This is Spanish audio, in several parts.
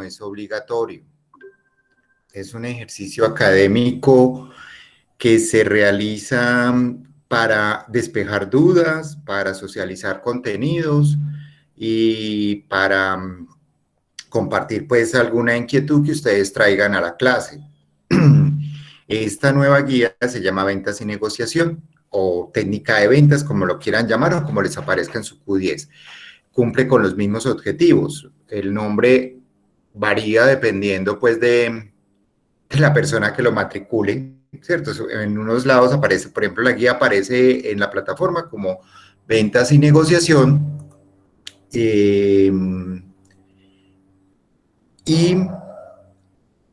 no es obligatorio. Es un ejercicio académico que se realiza para despejar dudas, para socializar contenidos y para compartir pues alguna inquietud que ustedes traigan a la clase. Esta nueva guía se llama Ventas y Negociación o técnica de ventas, como lo quieran llamar o como les aparezca en su Q10. Cumple con los mismos objetivos. El nombre varía dependiendo pues de la persona que lo matricule, ¿cierto? En unos lados aparece, por ejemplo, la guía aparece en la plataforma como Ventas y Negociación, y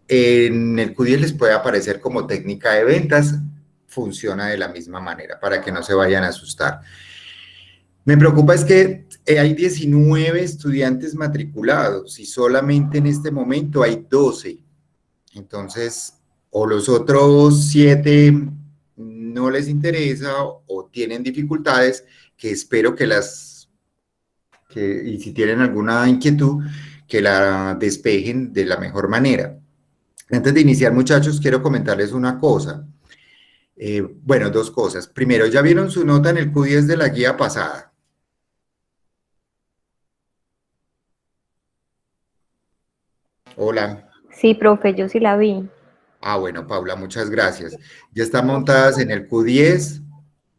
en el Q10 les puede aparecer como técnica de ventas, funciona de la misma manera para que no se vayan a asustar. Me preocupa es que hay 19 estudiantes matriculados y solamente en este momento hay 12. Entonces, o los otros 7 no les interesa o tienen dificultades, que espero que y si tienen alguna inquietud, que la despejen de la mejor manera. Antes de iniciar, muchachos, quiero comentarles una cosa. Bueno, dos cosas. Primero, ¿ya vieron su nota en el Q10 de la guía pasada? Hola. Sí, profe, yo sí la vi. Ah, bueno, Paula, muchas gracias. Ya están montadas en el Q10.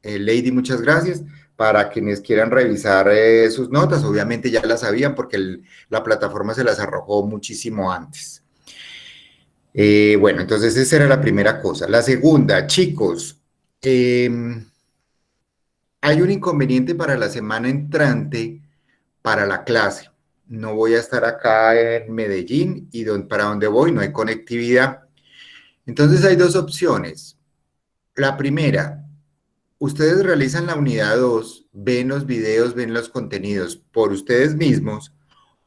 Lady, muchas gracias. Para quienes quieran revisar sus notas, obviamente ya las sabían porque la plataforma se las arrojó muchísimo antes. Bueno, entonces esa era la primera cosa. La segunda, chicos, hay un inconveniente para la semana entrante para la clase. No voy a estar acá en Medellín y para donde voy no hay conectividad. Entonces hay dos opciones. La primera, ustedes realizan la unidad 2, ven los videos, ven los contenidos por ustedes mismos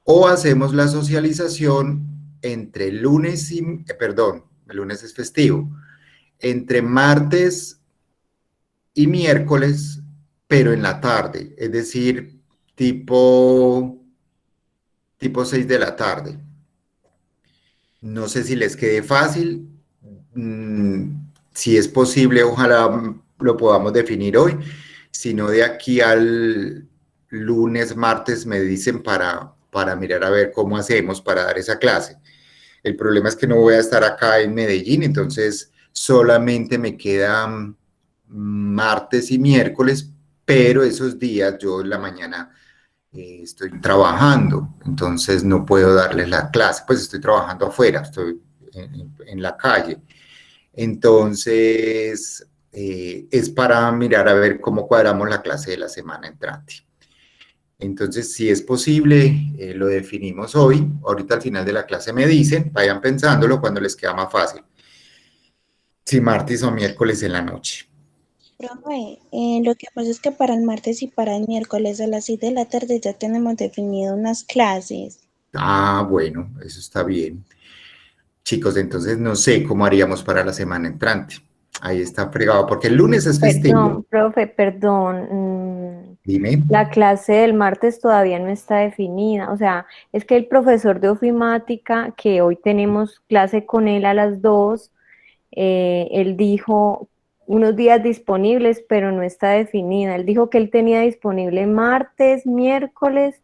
o hacemos la socialización entre lunes y, perdón, el lunes es festivo, entre martes y miércoles, pero en la tarde, es decir, tipo 6 de la tarde. No sé si les quede fácil, si es posible, ojalá lo podamos definir hoy, si no de aquí al lunes, martes me dicen para mirar a ver cómo hacemos para dar esa clase. El problema es que no voy a estar acá en Medellín, entonces solamente me quedan martes y miércoles, pero esos días yo en la mañana estoy trabajando, entonces no puedo darles la clase, pues estoy trabajando afuera, estoy en la calle. Entonces, es para mirar a ver cómo cuadramos la clase de la semana entrante. Entonces, si es posible, lo definimos hoy. Ahorita al final de la clase me dicen, vayan pensándolo cuando les queda más fácil. Si martes o miércoles en la noche. Profe, lo que pasa es que para el martes y para el miércoles a las 6 de la tarde ya tenemos definido unas clases. Ah, bueno, eso está bien. Chicos, entonces no sé cómo haríamos para la semana entrante. Ahí está fregado, porque el lunes es festivo. Perdón, profe, perdón. Dime. La clase del martes todavía no está definida. O sea, es que el profesor de ofimática, que hoy tenemos clase con él a las 2, él dijo unos días disponibles, pero no está definida. Él dijo que él tenía disponible martes, miércoles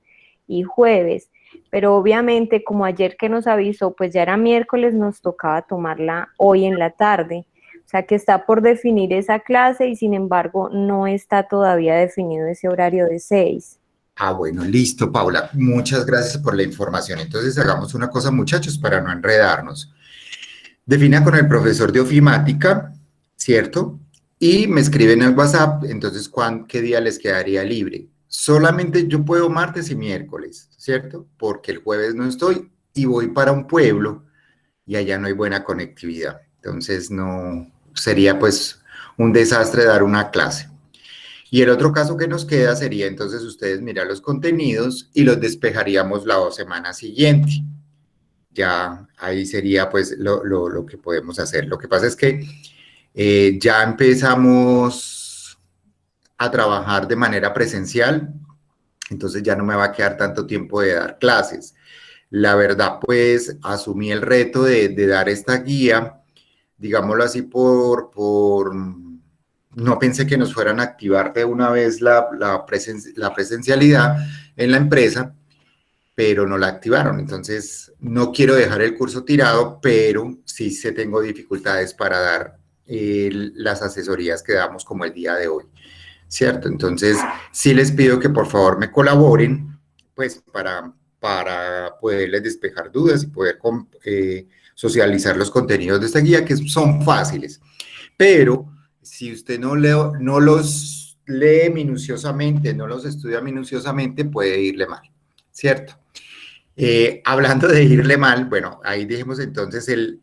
y jueves. Pero obviamente, como ayer que nos avisó, pues ya era miércoles, nos tocaba tomarla hoy en la tarde. O sea que está por definir esa clase y sin embargo no está todavía definido ese horario de 6. Ah, bueno, listo, Paula. Muchas gracias por la información. Entonces hagamos una cosa, muchachos, para no enredarnos. Defina con el profesor de ofimática, ¿cierto? Y me escriben al WhatsApp, entonces, ¿qué día les quedaría libre? Solamente yo puedo martes y miércoles, ¿cierto? Porque el jueves no estoy y voy para un pueblo y allá no hay buena conectividad. Entonces, no sería pues un desastre dar una clase. Y el otro caso que nos queda sería entonces ustedes mirar los contenidos y los despejaríamos la semana siguiente. Ya ahí sería pues lo que podemos hacer. Lo que pasa es que ya empezamos a trabajar de manera presencial, entonces ya no me va a quedar tanto tiempo de dar clases. La verdad, pues asumí el reto de dar esta guía, digámoslo así, no pensé que nos fueran a activar de una vez la presencialidad en la empresa, pero no la activaron. Entonces, no quiero dejar el curso tirado, pero sí se tengo dificultades para dar las asesorías que damos como el día de hoy, ¿cierto? Entonces, sí les pido que por favor me colaboren, pues para poderles despejar dudas y poder socializar los contenidos de esta guía, que son fáciles. Pero si usted no los lee minuciosamente, no los estudia minuciosamente, puede irle mal, ¿cierto? Hablando de irle mal, bueno, ahí dejemos entonces el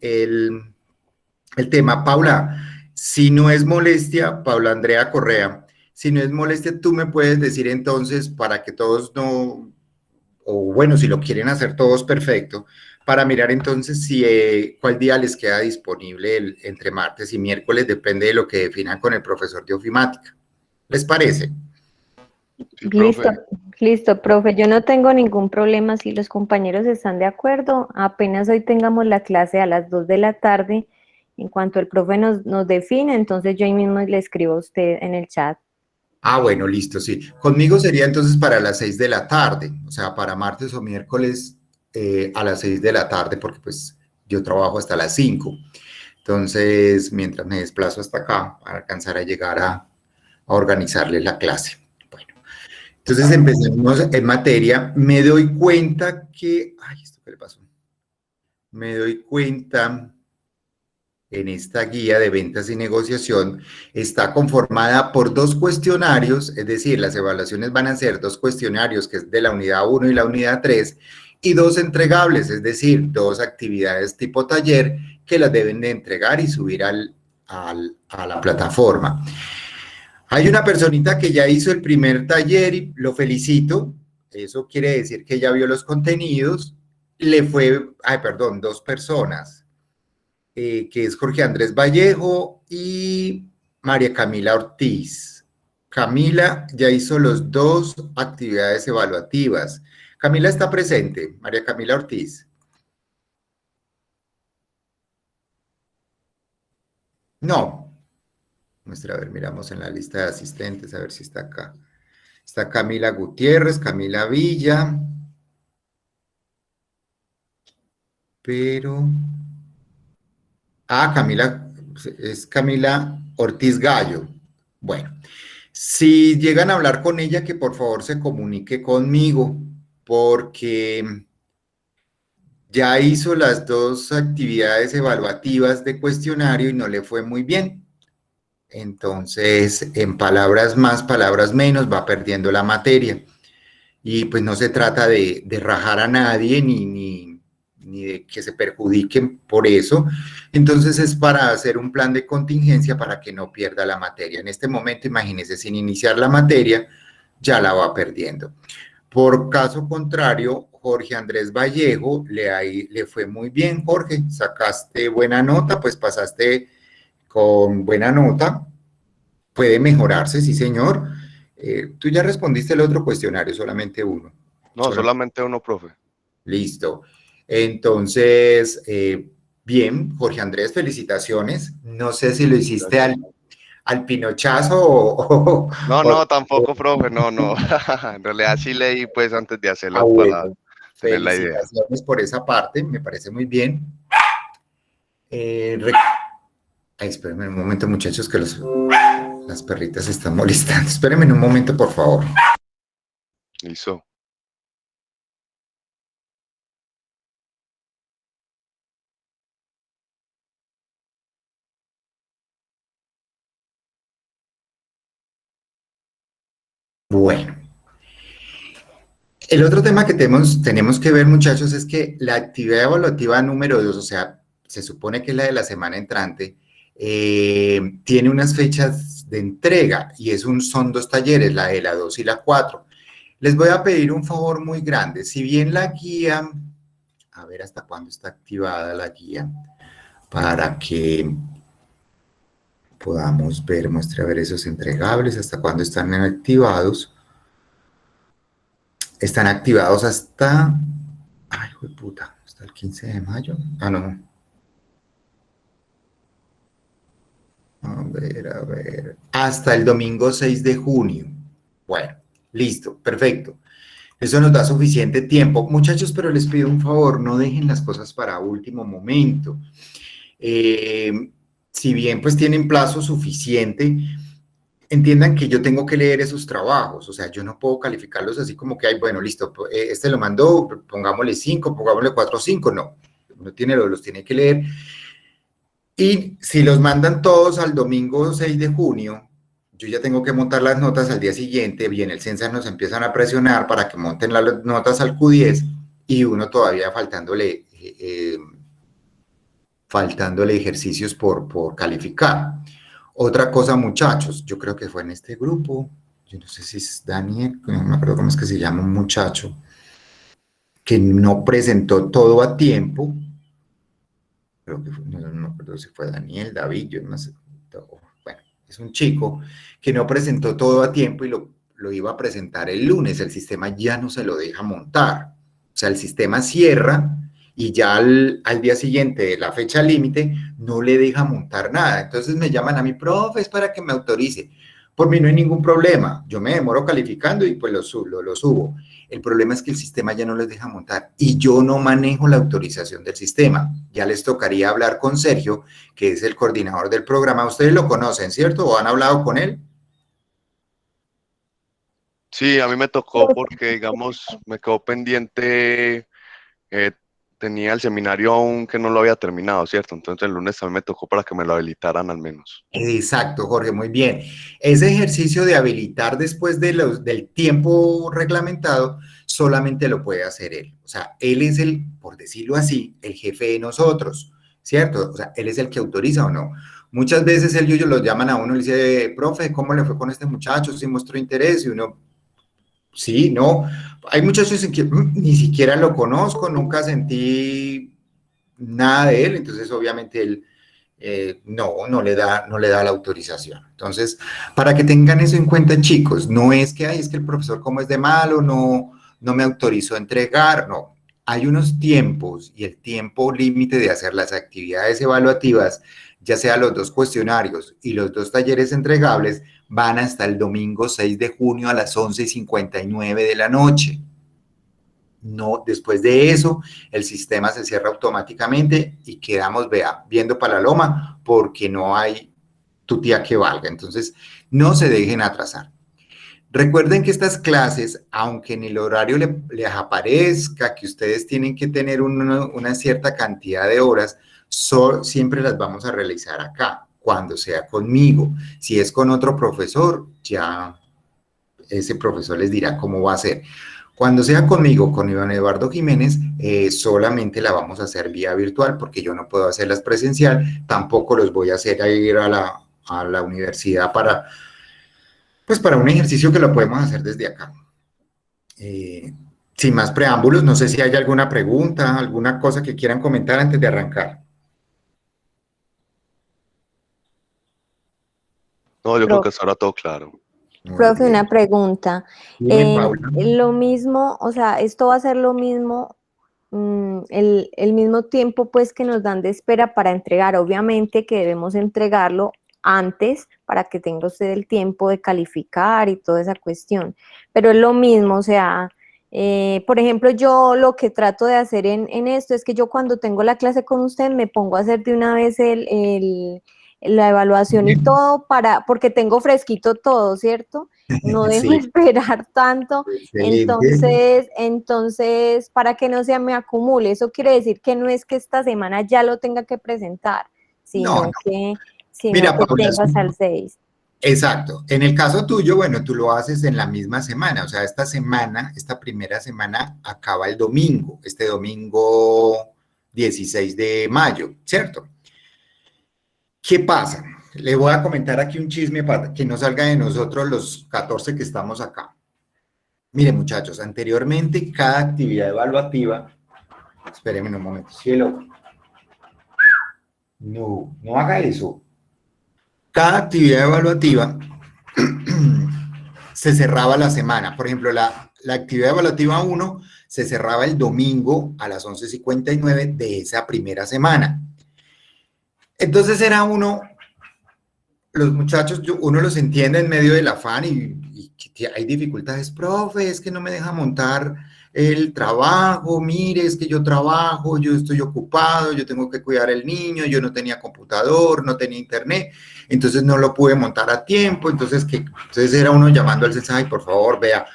tema. Paula, si no es molestia, Paula Andrea Correa, si no es molestia, tú me puedes decir entonces para que todos no, o bueno, si lo quieren hacer todos, perfecto, para mirar entonces si cuál día les queda disponible entre martes y miércoles, depende de lo que definan con el profesor de ofimática. ¿Les parece? Sí, Listo, profe. listo, profe. Yo no tengo ningún problema si los compañeros están de acuerdo. Apenas hoy tengamos la clase a las 2 de la tarde, en cuanto el profe nos define, entonces yo ahí mismo le escribo a usted en el chat. Ah, bueno, listo, sí. Conmigo sería entonces para las 6 de la tarde, o sea, para martes o miércoles a las 6 de la tarde, porque pues yo trabajo hasta las 5. Entonces, mientras me desplazo hasta acá, para alcanzar a llegar a organizarles la clase. Bueno, entonces empecemos en materia. Me doy cuenta que, ay, ¿esto qué le pasó? Me doy cuenta en esta guía de ventas y negociación está conformada por 2 cuestionarios, es decir, las evaluaciones van a ser 2 cuestionarios, que es de la unidad 1 y la unidad 3, y 2 entregables, es decir, 2 actividades tipo taller que las deben de entregar y subir a la plataforma. Hay una personita que ya hizo el primer taller y lo felicito, eso quiere decir que ya vio los contenidos, perdón, 2 personas, que es Jorge Andrés Vallejo y María Camila Ortiz. Camila ya hizo las 2 actividades evaluativas. Camila está presente, María Camila Ortiz. No. Muestra, a ver, miramos en la lista de asistentes, a ver si está acá. Está Camila Gutiérrez, Camila Villa, pero... Ah, Camila, es Camila Ortiz Gallo. Bueno, si llegan a hablar con ella, que por favor se comunique conmigo, porque ya hizo las 2 actividades evaluativas de cuestionario y no le fue muy bien. Entonces, en palabras más, palabras menos, va perdiendo la materia. Y pues no se trata de rajar a nadie ni de que se perjudiquen por eso. Entonces es para hacer un plan de contingencia para que no pierda la materia. En este momento, imagínense, sin iniciar la materia, ya la va perdiendo. Por caso contrario, Jorge Andrés Vallejo le fue muy bien, Jorge, sacaste buena nota, pues pasaste con buena nota, puede mejorarse, sí señor. Tú ya respondiste el otro cuestionario, solamente uno. No, solamente uno, profe. Listo. Entonces, bien, Jorge Andrés, felicitaciones. No sé si lo hiciste al pinochazo No, tampoco, profe, no. En realidad sí leí pues antes de hacerlo para bueno, tener la idea. felicitaciones por esa parte, me parece muy bien. Espérenme un momento, muchachos, que las perritas se están molestando. Espérenme un momento, por favor. Listo. Bueno, el otro tema que tenemos que ver, muchachos, es que la actividad evaluativa número 2, o sea, se supone que es la de la semana entrante, tiene unas fechas de entrega y son 2 talleres, la de la 2 y la 4. Les voy a pedir un favor muy grande. Si bien la guía, a ver hasta cuándo está activada la guía, para que podamos ver, muestre a ver esos entregables, hasta cuándo están activados. Están activados hasta Ay, hijo de puta, hasta el 15 de mayo. Ah, no. A ver. Hasta el domingo 6 de junio. Bueno, listo, perfecto. Eso nos da suficiente tiempo. Muchachos, pero les pido un favor, no dejen las cosas para último momento. Si bien pues tienen plazo suficiente, entiendan que yo tengo que leer esos trabajos, o sea, yo no puedo calificarlos así como que, ay, bueno, listo, este lo mandó, pongámosle 5, pongámosle 4 o 5, no, uno tiene, los tiene que leer, y si los mandan todos al domingo 6 de junio, yo ya tengo que montar las notas al día siguiente, bien, el Censas nos empiezan a presionar para que monten las notas al Q10, y uno todavía faltándole ejercicios por calificar. Otra cosa, muchachos, yo creo que fue en este grupo, yo no sé si es Daniel, no me acuerdo cómo es que se llama un muchacho, que no presentó todo a tiempo, creo que fue, no me acuerdo si fue Daniel, David, yo no sé, bueno, es un chico que no presentó todo a tiempo y lo iba a presentar el lunes, el sistema ya no se lo deja montar, o sea, el sistema cierra y ya al día siguiente, la fecha límite, no le deja montar nada. Entonces me llaman a mi profe, es para que me autorice. Por mí no hay ningún problema, yo me demoro calificando y pues lo subo. El problema es que el sistema ya no les deja montar y yo no manejo la autorización del sistema. Ya les tocaría hablar con Sergio, que es el coordinador del programa. Ustedes lo conocen, ¿cierto? ¿O han hablado con él? Sí, a mí me tocó porque, digamos, me quedó pendiente, eh, tenía el seminario aún que no lo había terminado, ¿cierto? Entonces el lunes también me tocó para que me lo habilitaran al menos. Exacto, Jorge, muy bien. Ese ejercicio de habilitar después del tiempo reglamentado solamente lo puede hacer él. O sea, él es el, por decirlo así, el jefe de nosotros, ¿cierto? O sea, él es el que autoriza o no. Muchas veces él y ellos lo llaman a uno y le dice, profe, ¿cómo le fue con este muchacho? ¿Sí mostró interés? Y uno, sí, no. Hay muchachos en que ni siquiera lo conozco, nunca sentí nada de él, entonces obviamente él no le da la autorización. Entonces, para que tengan eso en cuenta, chicos, no es que, ay, es que el profesor como es de malo, no me autorizó a entregar, no. Hay unos tiempos y el tiempo límite de hacer las actividades evaluativas, ya sea los 2 cuestionarios y los 2 talleres entregables, van hasta el domingo 6 de junio a las 11:59 de la noche. No, después de eso, el sistema se cierra automáticamente y quedamos, viendo para la loma porque no hay tu tía que valga. Entonces, no se dejen atrasar. Recuerden que estas clases, aunque en el horario les aparezca que ustedes tienen que tener una cierta cantidad de horas, siempre las vamos a realizar acá, cuando sea conmigo. Si es con otro profesor, ya ese profesor les dirá cómo va a ser. Cuando sea conmigo, con Iván Eduardo Jiménez, solamente la vamos a hacer vía virtual porque yo no puedo hacerlas presencial, tampoco los voy a hacer a ir a la universidad para un ejercicio que lo podemos hacer desde acá. Sin más preámbulos, no sé si hay alguna pregunta, alguna cosa que quieran comentar antes de arrancar. No, yo creo que hasta ahora todo claro. Profe, una pregunta. Dime, Paula. Lo mismo, o sea, esto va a ser lo mismo, el mismo tiempo pues que nos dan de espera para entregar. Obviamente que debemos entregarlo antes para que tenga usted el tiempo de calificar y toda esa cuestión. Pero es lo mismo, o sea, por ejemplo, yo lo que trato de hacer en esto es que yo cuando tengo la clase con usted me pongo a hacer de una vez la evaluación y todo porque tengo fresquito todo, ¿cierto? No dejo Sí, esperar tanto, excelente. entonces, para que no se me acumule, eso quiere decir que no es que esta semana ya lo tenga que presentar, No, no. sino Mira, que Paula, tengo hasta el 6. exacto. En el caso tuyo, bueno, tú lo haces en la misma semana, o sea, esta primera semana acaba el domingo, este domingo 16 de mayo, ¿cierto? ¿Qué pasa? Le voy a comentar aquí un chisme para que no salga de nosotros los 14 que estamos acá. Miren, muchachos, anteriormente cada actividad evaluativa, espérenme un momento, cielo, no haga eso. Cada actividad evaluativa se cerraba la semana. Por ejemplo, la actividad evaluativa 1 se cerraba el domingo a las 11:59 de esa primera semana. Entonces era uno, los muchachos, uno los entiende en medio del afán y que hay dificultades. Profe, es que no me deja montar el trabajo, mire, es que yo trabajo, yo estoy ocupado, yo tengo que cuidar al niño, yo no tenía computador, no tenía internet, entonces no lo pude montar a tiempo, entonces era uno llamando al CESA, ay, por favor, vea,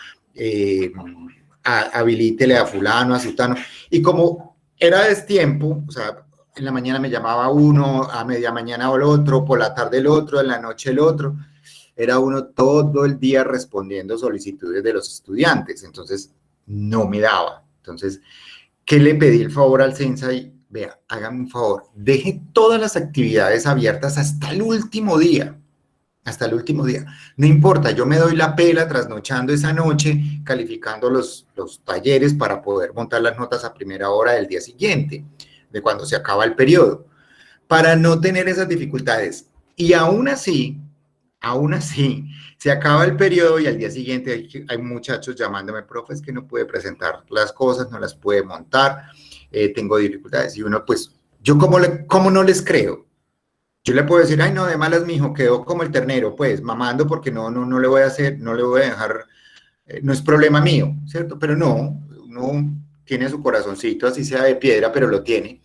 habilítele a fulano, a sutano, y como era destiempo, o sea, en la mañana me llamaba uno, a media mañana el otro, por la tarde el otro, en la noche el otro, era uno todo el día respondiendo solicitudes de los estudiantes, entonces no me daba. Entonces, ¿qué le pedí el favor al Sensei? Vea, hágame un favor, deje todas las actividades abiertas hasta el último día. Hasta el último día. No importa, yo me doy la pela trasnochando esa noche, calificando los talleres para poder montar las notas a primera hora del día siguiente, de cuando se acaba el periodo, para no tener esas dificultades. Y aún así, se acaba el periodo y al día siguiente hay muchachos llamándome, profe, es que no pude presentar las cosas, no las pude montar, tengo dificultades. Y uno, pues, yo ¿cómo no les creo? Yo le puedo decir, ay, no, de malas, mijo, quedó como el ternero, pues, mamando porque no le voy a hacer, no le voy a dejar, no es problema mío, ¿cierto? Pero no, uno tiene su corazoncito, así sea de piedra, pero lo tiene.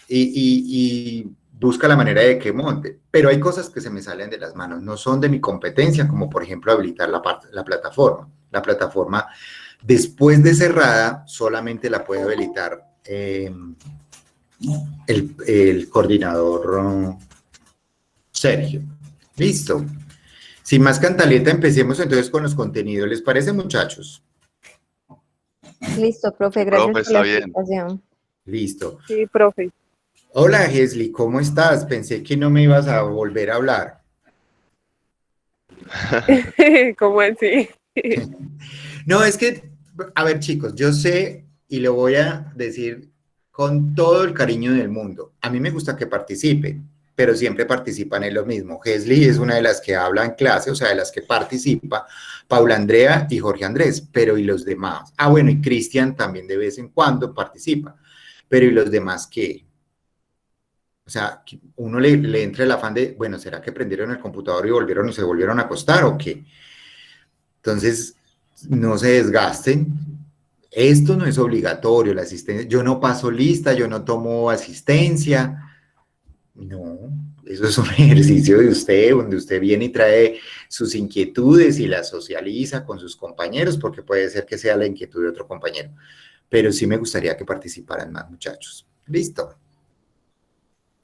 Y busca la manera de que monte. Pero hay cosas que se me salen de las manos, no son de mi competencia, como por ejemplo habilitar la plataforma. La plataforma, después de cerrada, solamente la puede habilitar el coordinador Sergio. Listo. Sin más cantaleta, empecemos entonces con los contenidos. ¿Les parece, muchachos? Listo, profe, gracias Profe, por la está bien. explicación. Listo. Sí, profe. Hola, Gesli, ¿cómo estás? Pensé que no me ibas a volver a hablar. ¿Cómo así? No, es que, a ver, chicos, yo sé y lo voy a decir con todo el cariño del mundo. A mí me gusta que participen, pero siempre participan en lo mismo. Gesli es una de las que habla en clase, o sea, de las que participa, Paula Andrea y Jorge Andrés, pero ¿y los demás? Ah, bueno, y Cristian también de vez en cuando participa, pero ¿y los demás qué? O sea, uno le entra el afán de, bueno, ¿será que prendieron el computador y volvieron y se volvieron a acostar o qué? Entonces, no se desgasten. Esto no es obligatorio, la asistencia. Yo no paso lista, yo no tomo asistencia. No, eso es un ejercicio de usted, donde usted viene y trae sus inquietudes y las socializa con sus compañeros, porque puede ser que sea la inquietud de otro compañero. Pero sí me gustaría que participaran más, muchachos. Listo.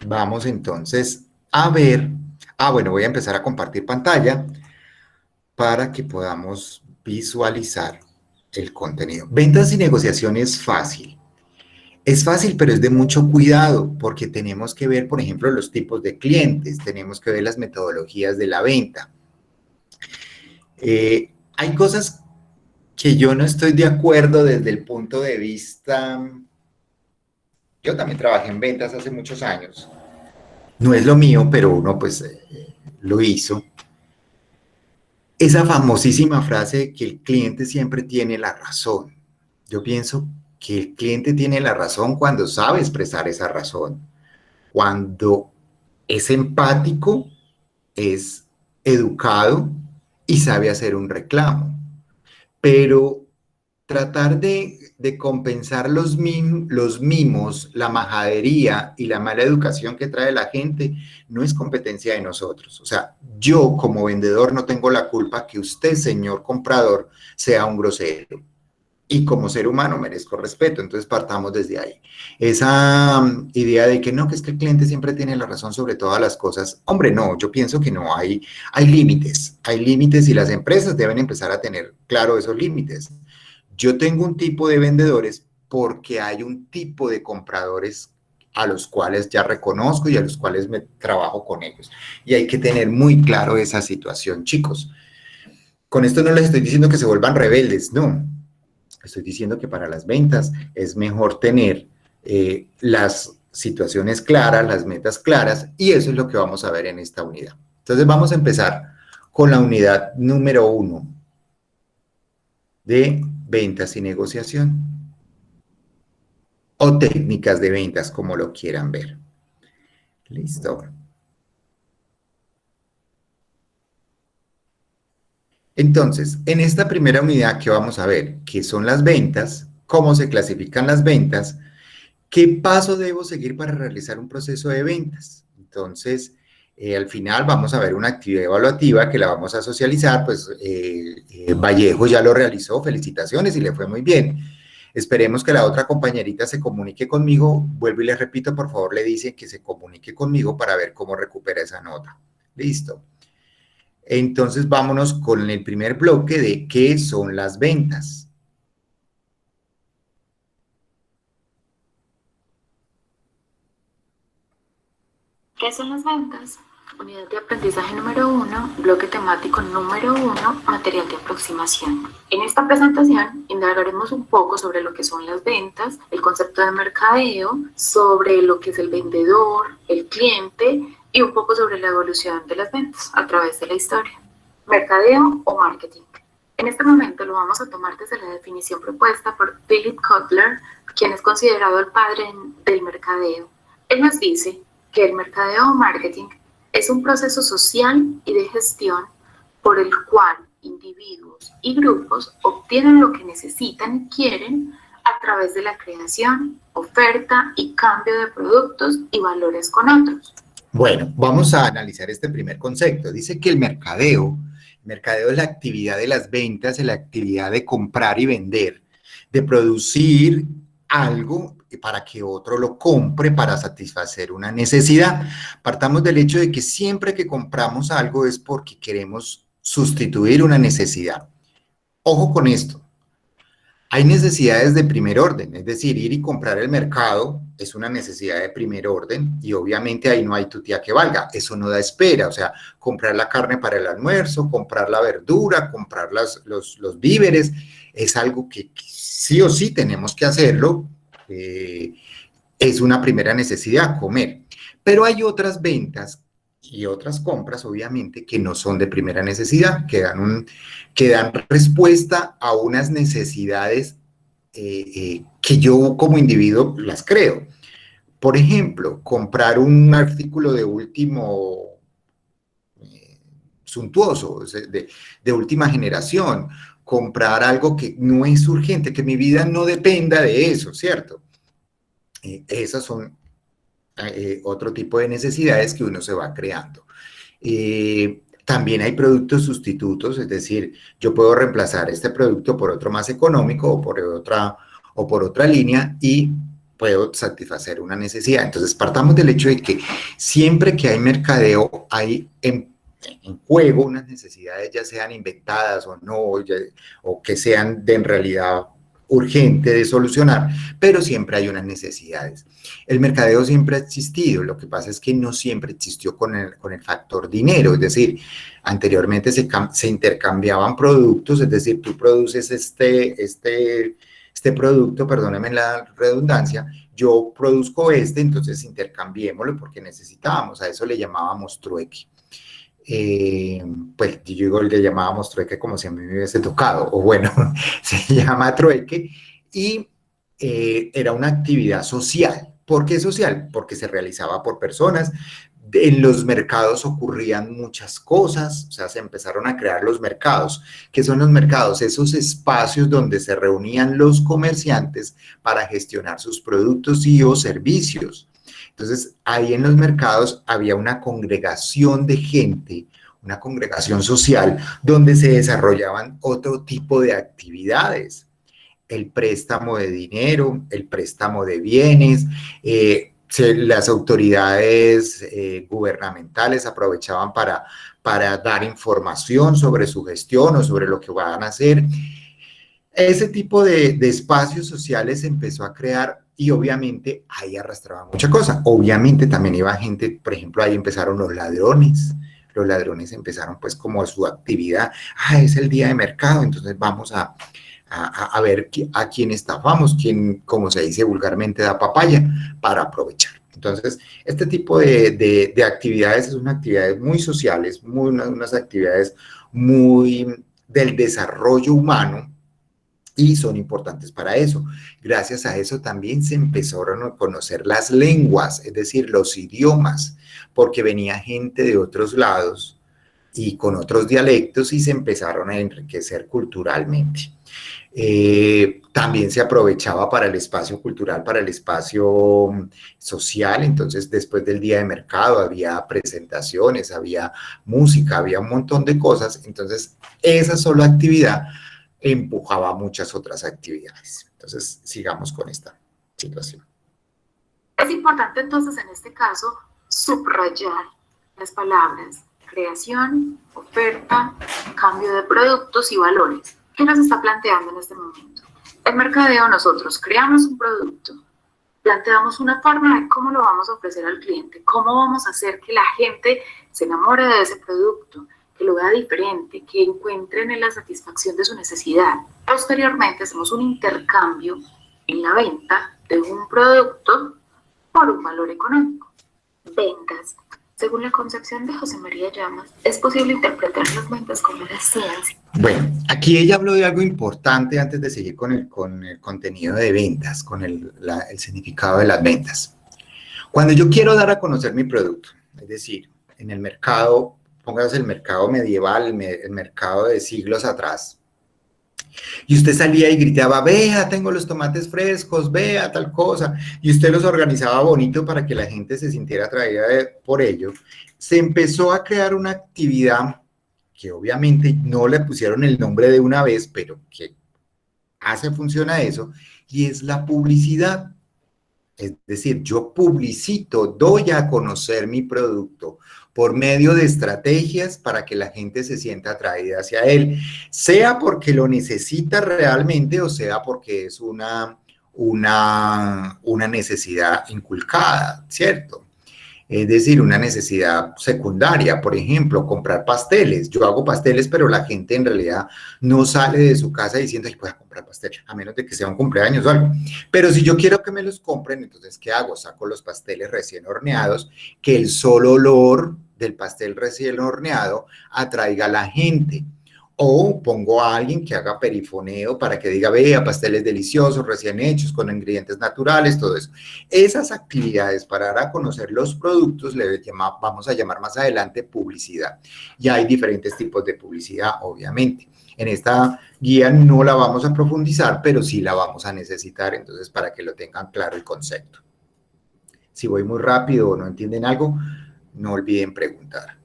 Vamos entonces a ver. Ah, bueno, voy a empezar a compartir pantalla para que podamos visualizar el contenido. Ventas y negociación es fácil. Es fácil, pero es de mucho cuidado porque tenemos que ver, por ejemplo, los tipos de clientes, tenemos que ver las metodologías de la venta. Hay cosas que yo no estoy de acuerdo desde el punto de vista. Yo también trabajé en ventas hace muchos años. No es lo mío, pero uno pues lo hizo. Esa famosísima frase que el cliente siempre tiene la razón. Yo pienso que el cliente tiene la razón cuando sabe expresar esa razón, cuando es empático, es educado y sabe hacer un reclamo. Pero tratar de compensar los mimos, la majadería y la mala educación que trae la gente no es competencia de nosotros. O sea, yo como vendedor no tengo la culpa que usted, señor comprador, sea un grosero. Y como ser humano merezco respeto, entonces partamos desde ahí. Esa idea de que no, que es que el cliente siempre tiene la razón sobre todas las cosas. Hombre, no, yo pienso que no, hay límites y las empresas deben empezar a tener claro esos límites. Yo tengo un tipo de vendedores porque hay un tipo de compradores a los cuales ya reconozco y a los cuales me trabajo con ellos. Y hay que tener muy claro esa situación, chicos. Con esto no les estoy diciendo que se vuelvan rebeldes, no. Estoy diciendo que para las ventas es mejor tener las situaciones claras, las metas claras, y eso es lo que vamos a ver en esta unidad. Entonces vamos a empezar con la unidad número 1 de ventas y negociación, o técnicas de ventas, como lo quieran ver. Listo. Entonces, en esta primera unidad que vamos a ver, qué son las ventas, cómo se clasifican las ventas, qué paso debo seguir para realizar un proceso de ventas. Entonces, al final vamos a ver una actividad evaluativa que la vamos a socializar, pues Vallejo ya lo realizó, felicitaciones y le fue muy bien. Esperemos que la otra compañerita se comunique conmigo, vuelvo y les repito, por favor le dicen que se comunique conmigo para ver cómo recupera esa nota. Listo. Entonces vámonos con el primer bloque de qué son las ventas. ¿Qué son las ventas? Unidad de aprendizaje número 1, bloque temático número 1, material de aproximación. En esta presentación indagaremos un poco sobre lo que son las ventas, el concepto de mercadeo, sobre lo que es el vendedor, el cliente y un poco sobre la evolución de las ventas a través de la historia. Mercadeo o marketing. En este momento lo vamos a tomar desde la definición propuesta por Philip Kotler, quien es considerado el padre del mercadeo. Él nos dice que el mercadeo o marketing es un proceso social y de gestión por el cual individuos y grupos obtienen lo que necesitan y quieren a través de la creación, oferta y cambio de productos y valores con otros. Bueno, vamos a analizar este primer concepto. Dice que el mercadeo es la actividad de las ventas, es la actividad de comprar y vender, de producir algo para que otro lo compre para satisfacer una necesidad. Partamos del hecho de que siempre que compramos algo es porque queremos sustituir una necesidad. Ojo con esto. Hay necesidades de primer orden, es decir, ir y comprar el mercado es una necesidad de primer orden y obviamente ahí no hay tu tía que valga, eso no da espera, o sea, comprar la carne para el almuerzo, comprar la verdura, comprar los víveres, es algo que sí o sí tenemos que hacerlo, es una primera necesidad, comer. Pero hay otras ventas y otras compras, obviamente, que no son de primera necesidad, que dan respuesta a unas necesidades que yo como individuo las creo. Por ejemplo, comprar un artículo de último suntuoso, de última generación, comprar algo que no es urgente, que mi vida no dependa de eso, ¿cierto? Esas son otro tipo de necesidades que uno se va creando. También hay productos sustitutos, es decir, yo puedo reemplazar este producto por otro más económico o por otra línea y puedo satisfacer una necesidad. Entonces, partamos del hecho de que siempre que hay mercadeo, hay en juego unas necesidades, ya sean inventadas o no, o que sean en realidad urgente de solucionar, pero siempre hay unas necesidades. El mercadeo siempre ha existido, lo que pasa es que no siempre existió con el factor dinero, es decir, anteriormente se intercambiaban productos, es decir, tú produces este producto, perdóname la redundancia, yo produzco entonces intercambiémoslo porque necesitábamos, a eso le llamábamos trueque. Pues yo le llamábamos trueque como si a mí me hubiese tocado, o bueno, se llama trueque, y era una actividad social. ¿Por qué social? Porque se realizaba por personas. En los mercados ocurrían muchas cosas, o sea, se empezaron a crear los mercados. ¿Qué son los mercados? Esos espacios donde se reunían los comerciantes para gestionar sus productos y o servicios. Entonces, ahí en los mercados había una congregación de gente, una congregación social, donde se desarrollaban otro tipo de actividades. El préstamo de dinero, el préstamo de bienes, las autoridades gubernamentales aprovechaban para dar información sobre su gestión o sobre lo que van a hacer. Ese tipo de espacios sociales se empezó a crear y obviamente ahí arrastraba mucha cosa. Obviamente también iba gente, por ejemplo, ahí empezaron los ladrones. Los ladrones empezaron pues como su actividad. Es el día de mercado, entonces vamos a ver a quién estafamos, quién, como se dice vulgarmente, da papaya para aprovechar. Entonces, este tipo de actividades son actividades muy sociales, unas actividades muy del desarrollo humano, y son importantes para eso. Gracias a eso también se empezaron a conocer las lenguas, es decir, los idiomas, porque venía gente de otros lados y con otros dialectos y se empezaron a enriquecer culturalmente. También se aprovechaba para el espacio cultural, para el espacio social. Entonces después del día de mercado había presentaciones, había música, había un montón de cosas. Entonces esa sola actividad empujaba muchas otras actividades. Entonces sigamos con esta situación. Es importante entonces en este caso subrayar las palabras creación, oferta, cambio de productos y valores. ¿Qué nos está planteando en este momento? En mercadeo nosotros creamos un producto, planteamos una forma de cómo lo vamos a ofrecer al cliente, cómo vamos a hacer que la gente se enamore de ese producto, que lo vea diferente, que encuentren en la satisfacción de su necesidad. Posteriormente hacemos un intercambio en la venta de un producto por un valor económico. Ventas. Según la concepción de José María Llamas, es posible interpretar las ventas como una ciencia. Bueno, aquí ella habló de algo importante antes de seguir con el contenido de ventas, con el significado de las ventas. Cuando yo quiero dar a conocer mi producto, es decir, en el mercado, póngase el mercado medieval, el mercado de siglos atrás, y usted salía y gritaba, vea, tengo los tomates frescos, vea tal cosa, y usted los organizaba bonito para que la gente se sintiera atraída por ello, se empezó a crear una actividad que obviamente no le pusieron el nombre de una vez, pero que funciona eso, y es la publicidad. Es decir, yo publicito, doy a conocer mi producto por medio de estrategias para que la gente se sienta atraída hacia él, sea porque lo necesita realmente o sea porque es una necesidad inculcada, ¿cierto? Es decir, una necesidad secundaria, por ejemplo, comprar pasteles. Yo hago pasteles, pero la gente en realidad no sale de su casa diciendo, ay, voy a comprar pasteles, a menos de que sea un cumpleaños o algo. Pero si yo quiero que me los compren, entonces, ¿qué hago? Saco los pasteles recién horneados, que el solo olor del pastel recién horneado atraiga a la gente. O pongo a alguien que haga perifoneo para que diga, vea, pasteles deliciosos, recién hechos, con ingredientes naturales, todo eso. Esas actividades para dar a conocer los productos vamos a llamar más adelante publicidad. Y hay diferentes tipos de publicidad, obviamente. En esta guía no la vamos a profundizar, pero sí la vamos a necesitar, entonces, para que lo tengan claro el concepto. Si voy muy rápido o no entienden algo, no olviden preguntar.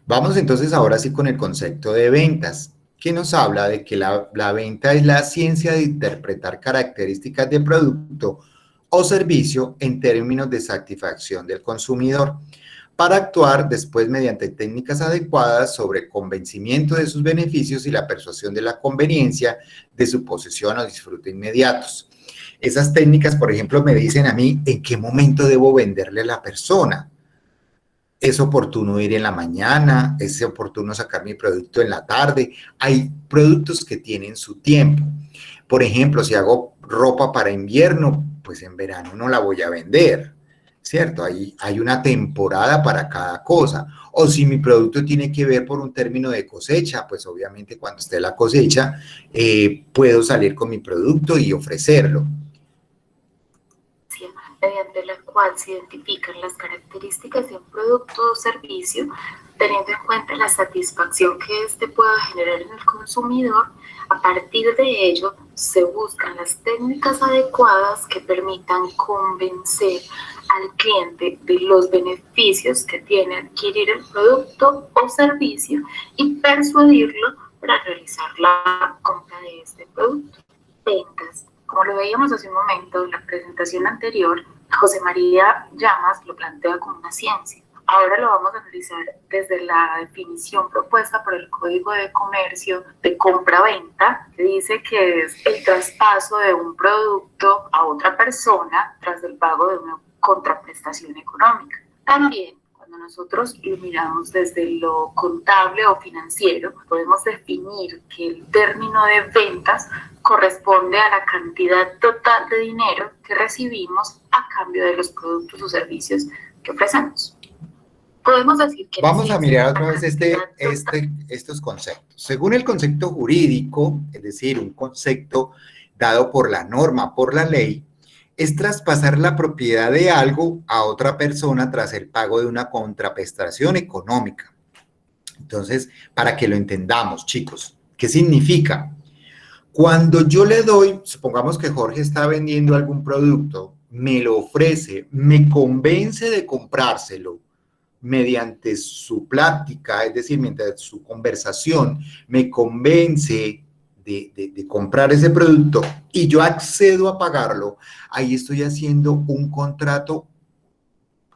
Vamos entonces ahora sí con el concepto de ventas, que nos habla de que la venta es la ciencia de interpretar características de producto o servicio en términos de satisfacción del consumidor, para actuar después mediante técnicas adecuadas sobre el convencimiento de sus beneficios y la persuasión de la conveniencia de su posesión o disfrute inmediatos. Esas técnicas, por ejemplo, me dicen a mí en qué momento debo venderle a la persona. Es oportuno ir en la mañana, es oportuno sacar mi producto en la tarde. Hay productos que tienen su tiempo. Por ejemplo, si hago ropa para invierno, pues en verano no la voy a vender, ¿cierto? Hay una temporada para cada cosa. O si mi producto tiene que ver por un término de cosecha, pues obviamente cuando esté la cosecha, puedo salir con mi producto y ofrecerlo. Mediante la cual se identifican las características de un producto o servicio, teniendo en cuenta la satisfacción que éste pueda generar en el consumidor. A partir de ello, se buscan las técnicas adecuadas que permitan convencer al cliente de los beneficios que tiene adquirir el producto o servicio y persuadirlo para realizar la compra de este producto. Ventas. Como lo veíamos hace un momento en la presentación anterior, José María Llamas lo plantea como una ciencia. Ahora lo vamos a analizar desde la definición propuesta por el Código de Comercio de compra-venta, que dice que es el traspaso de un producto a otra persona tras el pago de una contraprestación económica. También, cuando nosotros lo miramos desde lo contable o financiero, podemos definir que el término de ventas corresponde a la cantidad total de dinero que recibimos a cambio de los productos o servicios que ofrecemos. Podemos decir que Vamos a mirar otra vez cantidad total. estos conceptos. Según el concepto jurídico, es decir, un concepto dado por la norma, por la ley, es traspasar la propiedad de algo a otra persona tras el pago de una contraprestación económica. Entonces, para que lo entendamos, chicos, ¿qué significa? Cuando yo le doy, supongamos que Jorge está vendiendo algún producto, me lo ofrece, me convence de comprárselo mediante su plática, es decir, mediante su conversación, me convence de comprar ese producto y yo accedo a pagarlo, ahí estoy haciendo un contrato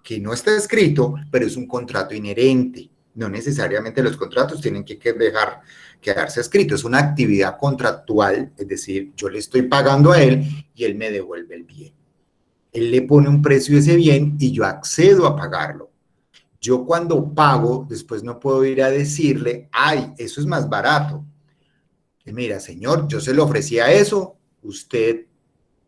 que no está escrito, pero es un contrato inherente. No necesariamente los contratos tienen que quedarse escritos, es una actividad contractual, es decir, yo le estoy pagando a él y él me devuelve el bien. Él le pone un precio a ese bien y yo accedo a pagarlo. Yo cuando pago, después no puedo ir a decirle, ay, eso es más barato. Y mira, señor, yo se lo ofrecía eso, usted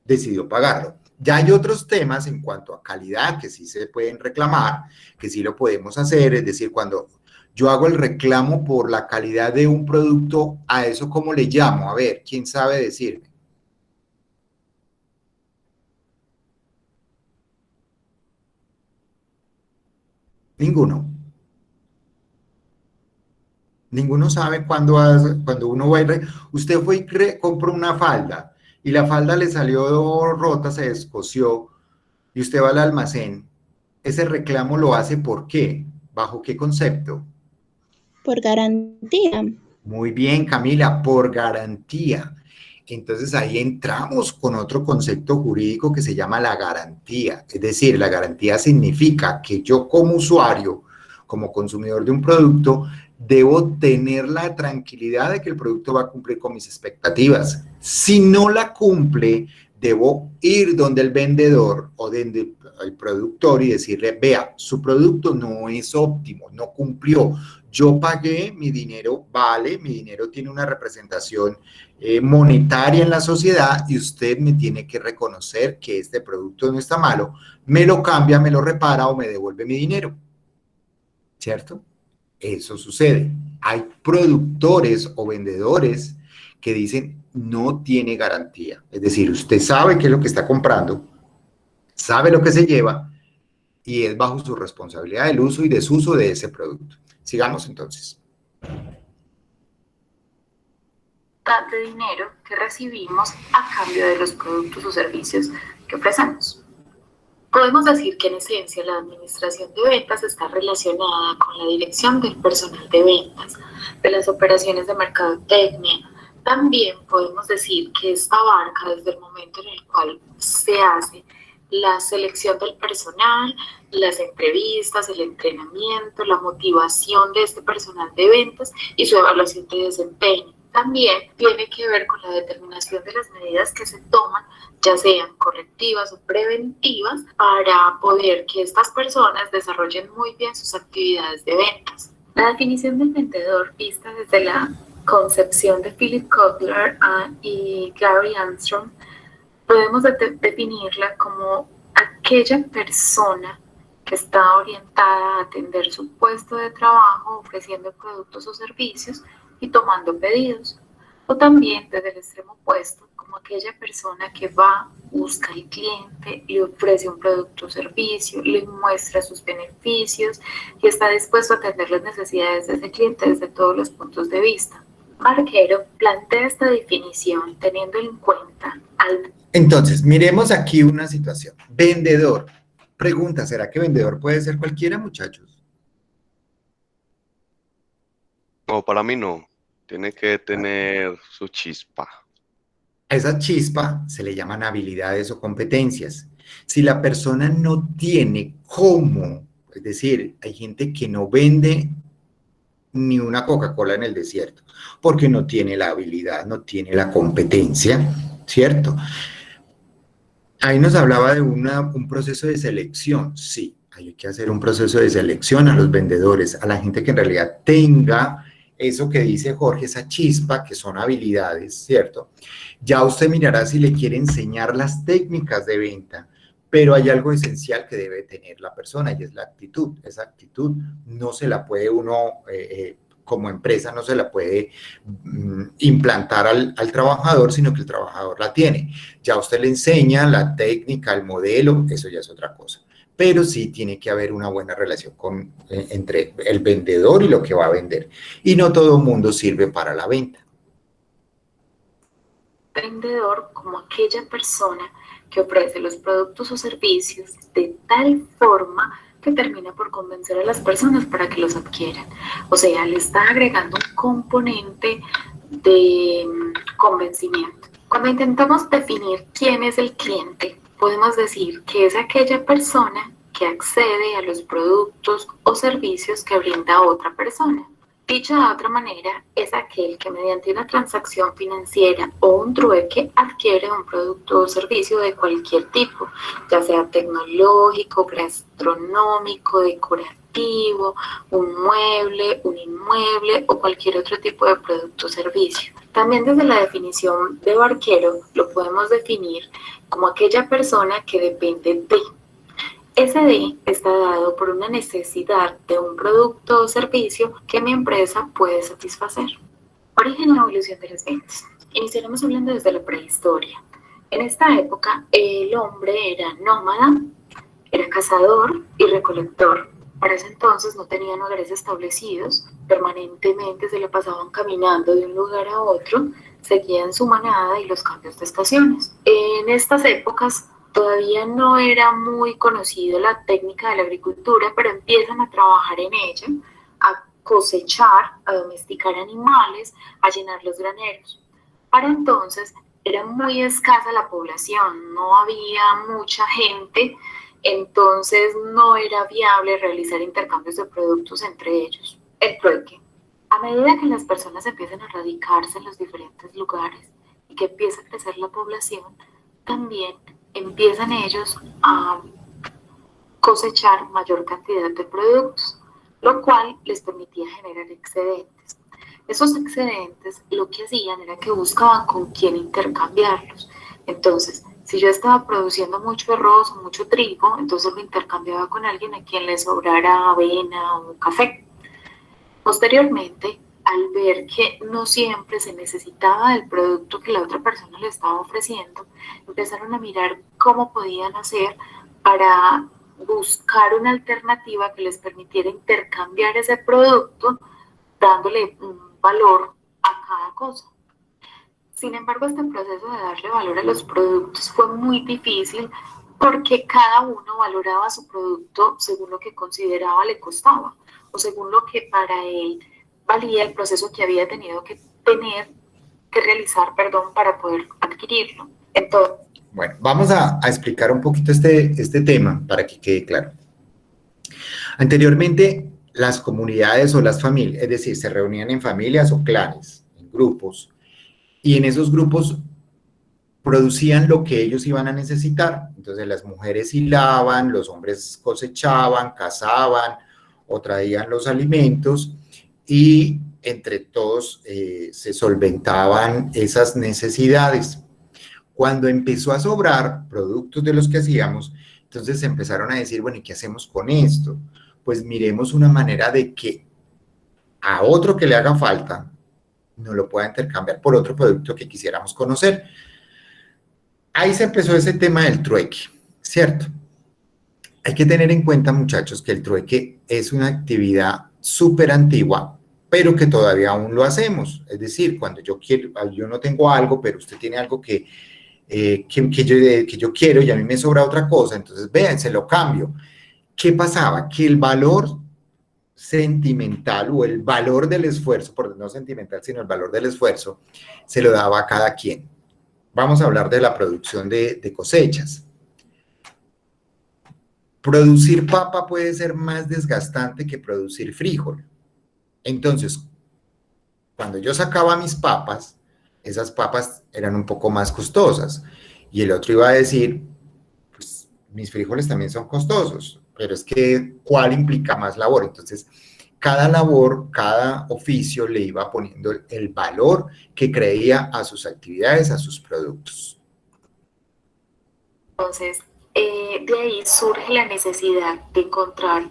decidió pagarlo. Ya hay otros temas en cuanto a calidad que sí se pueden reclamar, que sí lo podemos hacer, es decir, cuando yo hago el reclamo por la calidad de un producto, ¿a eso cómo le llamo? A ver, ¿quién sabe decirme? Ninguno. Ninguno sabe cuando uno va usted fue y compró una falda y la falda le salió rota, se descosió y usted va al almacén. Ese reclamo lo hace ¿por qué? ¿Bajo qué concepto? Por garantía. Muy bien, Camila, por garantía. Entonces ahí entramos con otro concepto jurídico que se llama la garantía. Es decir, la garantía significa que yo como usuario, como consumidor de un producto, debo tener la tranquilidad de que el producto va a cumplir con mis expectativas. Si no la cumple, debo ir donde el vendedor o donde el productor y decirle, vea, su producto no es óptimo, no cumplió. Yo pagué, mi dinero vale, mi dinero tiene una representación monetaria en la sociedad y usted me tiene que reconocer que este producto no está malo, me lo cambia, me lo repara o me devuelve mi dinero. ¿Cierto? Eso sucede. Hay productores o vendedores que dicen no tiene garantía. Es decir, usted sabe qué es lo que está comprando, sabe lo que se lleva y es bajo su responsabilidad el uso y desuso de ese producto. Sigamos entonces. De dinero que recibimos a cambio de los productos o servicios que ofrecemos. Podemos decir que en esencia la administración de ventas está relacionada con la dirección del personal de ventas, de las operaciones de mercadotecnia. También podemos decir que esta abarca desde el momento en el cual se hace la selección del personal, las entrevistas, el entrenamiento, la motivación de este personal de ventas y su evaluación de desempeño. También tiene que ver con la determinación de las medidas que se toman, ya sean correctivas o preventivas, para poder que estas personas desarrollen muy bien sus actividades de ventas. La definición del vendedor, vista desde la concepción de Philip Kotler y Gary Armstrong, podemos definirla como aquella persona que está orientada a atender su puesto de trabajo ofreciendo productos o servicios y tomando pedidos, o también desde el extremo opuesto, como aquella persona que va, busca al cliente, le ofrece un producto o servicio, le muestra sus beneficios y está dispuesto a atender las necesidades de ese cliente desde todos los puntos de vista. Marquero plantea esta definición teniendo en cuenta al... Entonces, miremos aquí una situación. Vendedor. Pregunta, ¿será que vendedor puede ser cualquiera, muchachos? No, para mí no. Tiene que tener su chispa. A esa chispa se le llaman habilidades o competencias. Si la persona no tiene cómo, es decir, hay gente que no vende ni una Coca-Cola en el desierto, porque no tiene la habilidad, no tiene la competencia, ¿cierto? Ahí nos hablaba de un proceso de selección. Sí, hay que hacer un proceso de selección a los vendedores, a la gente que en realidad tenga eso que dice Jorge, esa chispa, que son habilidades, ¿cierto? Ya usted mirará si le quiere enseñar las técnicas de venta, pero hay algo esencial que debe tener la persona y es la actitud. Esa actitud no se la puede uno, como empresa, no se la puede implantar al trabajador, sino que el trabajador la tiene. Ya usted le enseña la técnica, el modelo, eso ya es otra cosa. Pero sí tiene que haber una buena relación entre el vendedor y lo que va a vender. Y no todo el mundo sirve para la venta. Vendedor como aquella persona que ofrece los productos o servicios de tal forma que termina por convencer a las personas para que los adquieran. O sea, le está agregando un componente de convencimiento. Cuando intentamos definir quién es el cliente, podemos decir que es aquella persona que accede a los productos o servicios que brinda otra persona. Dicho de otra manera, es aquel que mediante una transacción financiera o un trueque adquiere un producto o servicio de cualquier tipo, ya sea tecnológico, gastronómico, decorativo, un mueble, un inmueble o cualquier otro tipo de producto o servicio. También desde la definición de barquero lo podemos definir como aquella persona que depende de. Ese D está dado por una necesidad de un producto o servicio que mi empresa puede satisfacer. Origen y evolución de las ventas. Iniciaremos hablando desde la prehistoria. En esta época, el hombre era nómada, era cazador y recolector. Para ese entonces no tenían hogares establecidos, permanentemente se la pasaban caminando de un lugar a otro, seguían su manada y los cambios de estaciones. En estas épocas, todavía no era muy conocida la técnica de la agricultura, pero empiezan a trabajar en ella, a cosechar, a domesticar animales, a llenar los graneros. Para entonces era muy escasa la población, no había mucha gente, entonces no era viable realizar intercambios de productos entre ellos. El trueque. A medida que las personas empiezan a radicarse en los diferentes lugares y que empieza a crecer la población, también empiezan ellos a cosechar mayor cantidad de productos, lo cual les permitía generar excedentes. Esos excedentes lo que hacían era que buscaban con quién intercambiarlos. Entonces, si yo estaba produciendo mucho arroz o mucho trigo, entonces lo intercambiaba con alguien a quien le sobrara avena o café. Posteriormente, al ver que no siempre se necesitaba del producto que la otra persona le estaba ofreciendo, empezaron a mirar cómo podían hacer para buscar una alternativa que les permitiera intercambiar ese producto, dándole un valor a cada cosa. Sin embargo, este proceso de darle valor a los productos fue muy difícil porque cada uno valoraba su producto según lo que consideraba le costaba o según lo que para él valía el proceso que había tenido que realizar para poder adquirirlo. Entonces, bueno, vamos a explicar un poquito este tema para que quede claro. Anteriormente, las comunidades o las familias, es decir, se reunían en familias o clanes, en grupos, y en esos grupos producían lo que ellos iban a necesitar. Entonces, las mujeres hilaban, los hombres cosechaban, cazaban o traían los alimentos, y entre todos se solventaban esas necesidades. Cuando empezó a sobrar productos de los que hacíamos, entonces empezaron a decir, bueno, ¿y qué hacemos con esto? Pues miremos una manera de que a otro que le haga falta, no lo pueda intercambiar por otro producto que quisiéramos conocer. Ahí se empezó ese tema del trueque, ¿cierto? Hay que tener en cuenta, muchachos, que el trueque es una actividad súper antigua, pero que todavía aún lo hacemos. Es decir, cuando yo no tengo algo, pero usted tiene algo que yo quiero y a mí me sobra otra cosa, entonces vean, se lo cambio. ¿Qué pasaba? Que el valor sentimental o el valor del esfuerzo, no sentimental, sino el valor del esfuerzo, se lo daba a cada quien. Vamos a hablar de la producción de cosechas. Producir papa puede ser más desgastante que producir frijol. Entonces, cuando yo sacaba mis papas, esas papas eran un poco más costosas. Y el otro iba a decir, pues mis frijoles también son costosos, pero es que ¿cuál implica más labor? Entonces, cada labor, cada oficio le iba poniendo el valor que creía a sus actividades, a sus productos. Entonces, De ahí surge la necesidad de encontrar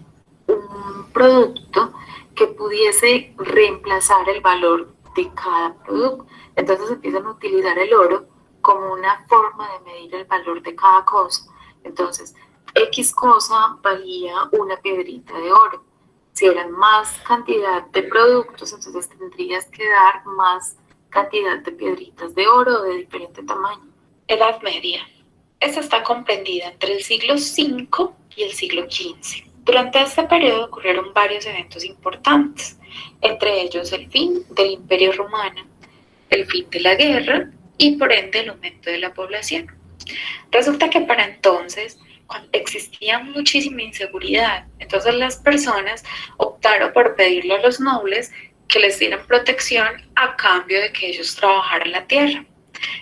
un producto que pudiese reemplazar el valor de cada producto. Entonces empiezan a utilizar el oro como una forma de medir el valor de cada cosa. Entonces, X cosa valía una piedrita de oro. Si eran más cantidad de productos, entonces tendrías que dar más cantidad de piedritas de oro de diferente tamaño. Edad Media. Esta está comprendida entre el siglo V y el siglo XV. Durante este periodo ocurrieron varios eventos importantes, entre ellos el fin del Imperio Romano, el fin de la guerra y por ende el aumento de la población. Resulta que para entonces existía muchísima inseguridad, entonces las personas optaron por pedirle a los nobles que les dieran protección a cambio de que ellos trabajaran la tierra.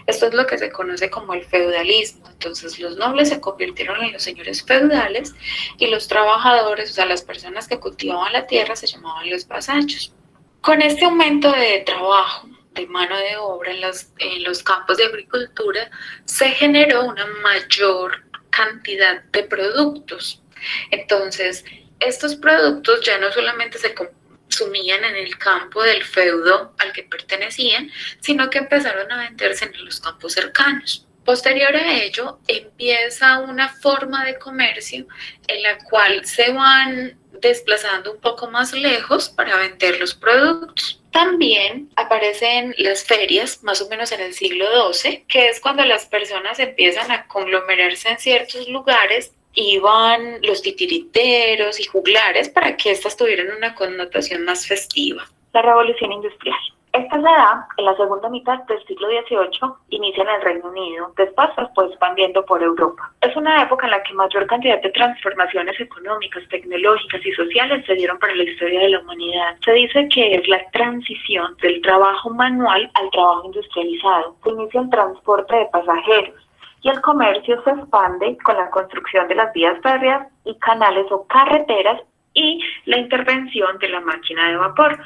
Esto es lo que se conoce como el feudalismo. Entonces los nobles se convirtieron en los señores feudales y los trabajadores, o sea, las personas que cultivaban la tierra, se llamaban los vasallos. Con este aumento de trabajo, de mano de obra en los campos de agricultura, se generó una mayor cantidad de productos. Entonces, estos productos ya no solamente se consumían en el campo del feudo al que pertenecían, sino que empezaron a venderse en los campos cercanos. Posterior a ello, empieza una forma de comercio en la cual se van desplazando un poco más lejos para vender los productos. También aparecen las ferias, más o menos en el siglo XII, que es cuando las personas empiezan a conglomerarse en ciertos lugares. Iban los titiriteros y juglares para que éstas tuvieran una connotación más festiva. La Revolución Industrial. Esta se da en la segunda mitad del siglo XVIII, inicia en el Reino Unido, después se fue expandiendo por Europa. Es una época en la que mayor cantidad de transformaciones económicas, tecnológicas y sociales se dieron para la historia de la humanidad. Se dice que es la transición del trabajo manual al trabajo industrializado. Se inicia el transporte de pasajeros y el comercio se expande con la construcción de las vías férreas y canales o carreteras y la intervención de la máquina de vapor.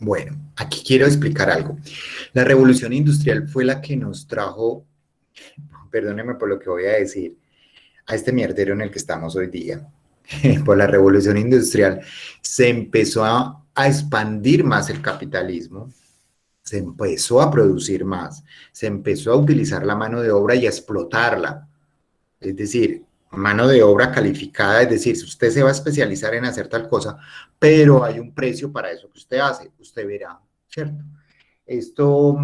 Bueno, aquí quiero explicar algo. La revolución industrial fue la que nos trajo, perdónenme por lo que voy a decir, a este mierdero en el que estamos hoy día. Por la revolución industrial se empezó a expandir más el capitalismo, se empezó a producir más, se empezó a utilizar la mano de obra y a explotarla. Es decir, mano de obra calificada, es decir, si usted se va a especializar en hacer tal cosa, pero hay un precio para eso que usted hace, usted verá, ¿cierto? Esto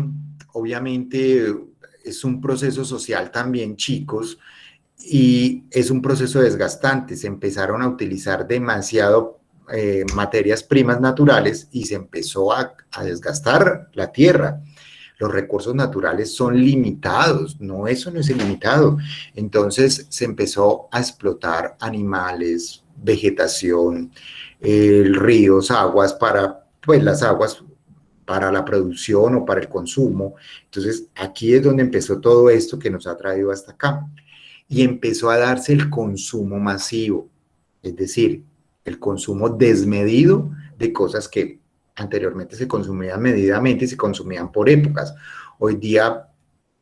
obviamente es un proceso social también, chicos, y es un proceso desgastante. Se empezaron a utilizar demasiado materias primas naturales y se empezó a desgastar la tierra. Los recursos naturales son limitados, no, eso no es ilimitado. Entonces se empezó a explotar animales, vegetación, ríos, aguas para, pues las aguas para la producción o para el consumo. Entonces aquí es donde empezó todo esto que nos ha traído hasta acá. Y empezó a darse el consumo masivo, es decir, el consumo desmedido de cosas que anteriormente se consumían medidamente y se consumían por épocas. Hoy día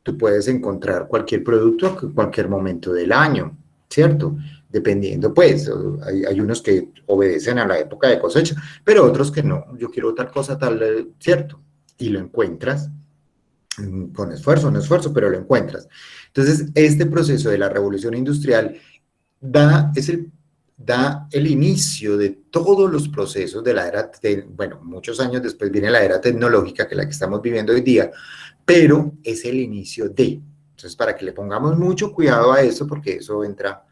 tú puedes encontrar cualquier producto en cualquier momento del año, ¿cierto? Dependiendo, pues, hay unos que obedecen a la época de cosecha, pero otros que no. Yo quiero tal cosa, tal, ¿cierto? Y lo encuentras con esfuerzo, no esfuerzo, pero lo encuentras. Entonces, este proceso de la revolución industrial da el inicio de todos los procesos de la era, bueno, muchos años después viene la era tecnológica, que es la que estamos viviendo hoy día, pero es el inicio de. Entonces, para que le pongamos mucho cuidado a eso, porque eso entra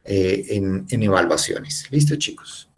en evaluaciones. ¿Listo, chicos?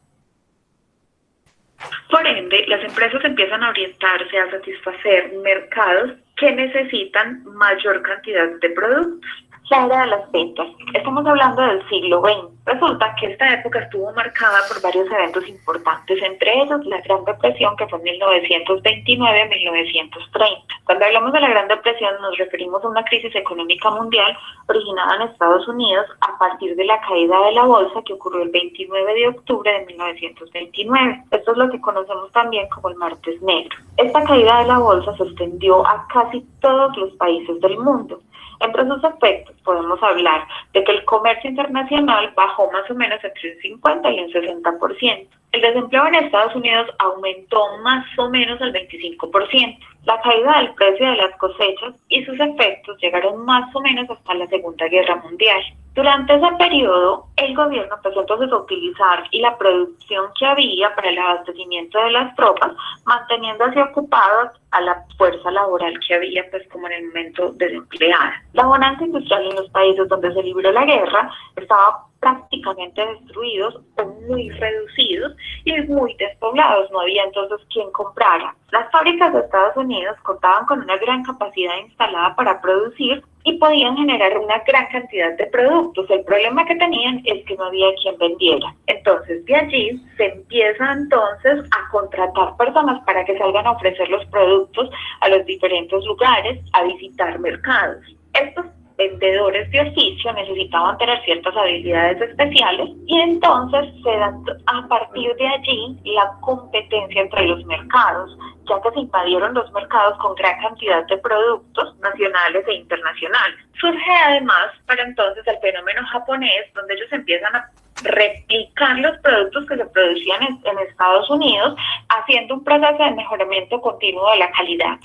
Por ende, las empresas empiezan a orientarse a satisfacer mercados que necesitan mayor cantidad de productos. La era de las ventas. Estamos hablando del siglo XX. Resulta que esta época estuvo marcada por varios eventos importantes, entre ellos la Gran Depresión, que fue en 1929-1930. Cuando hablamos de la Gran Depresión nos referimos a una crisis económica mundial originada en Estados Unidos a partir de la caída de la bolsa que ocurrió el 29 de octubre de 1929. Esto es lo que conocemos también como el Martes Negro. Esta caída de la bolsa se extendió a casi todos los países del mundo. Entre sus efectos podemos hablar de que el comercio internacional bajó más o menos entre un 50 y un 60%. El desempleo en Estados Unidos aumentó más o menos al 25%. La caída del precio de las cosechas y sus efectos llegaron más o menos hasta la Segunda Guerra Mundial. Durante ese periodo, el gobierno empezó entonces a utilizar la producción que había para el abastecimiento de las tropas, manteniendo así ocupadas a la fuerza laboral que había, pues como en el momento desempleada. La bonanza industrial en los países donde se libró la guerra estaba prácticamente destruidos o muy reducidos y muy despoblados, no había entonces quien comprara. Las fábricas de Estados Unidos contaban con una gran capacidad instalada para producir y podían generar una gran cantidad de productos. El problema que tenían es que no había quien vendiera. Entonces de allí se empieza entonces a contratar personas para que salgan a ofrecer los productos a los diferentes lugares, a visitar mercados. Estos vendedores de oficio necesitaban tener ciertas habilidades especiales y entonces se da a partir de allí la competencia entre los mercados, ya que se invadieron los mercados con gran cantidad de productos nacionales e internacionales. Surge además para entonces el fenómeno japonés, donde ellos empiezan a replicar los productos que se producían en Estados Unidos, haciendo un proceso de mejoramiento continuo de la calidad.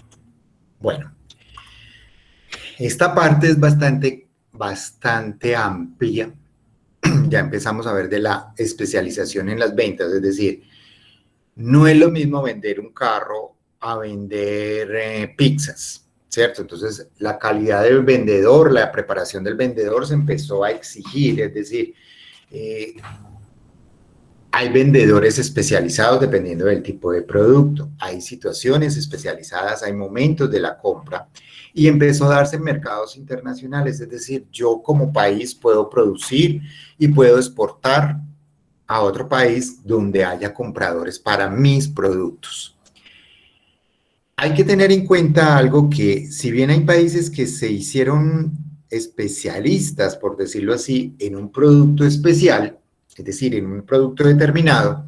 Bueno, esta parte es bastante amplia. Ya empezamos a ver de la especialización en las ventas, es decir, no es lo mismo vender un carro a vender pizzas, ¿cierto? Entonces, la calidad del vendedor, la preparación del vendedor se empezó a exigir, es decir, hay vendedores especializados dependiendo del tipo de producto, hay situaciones especializadas, hay momentos de la compra y empezó a darse en mercados internacionales, es decir, yo como país puedo producir y puedo exportar a otro país donde haya compradores para mis productos. Hay que tener en cuenta algo que, si bien hay países que se hicieron especialistas, por decirlo así, en un producto especial, es decir, en un producto determinado,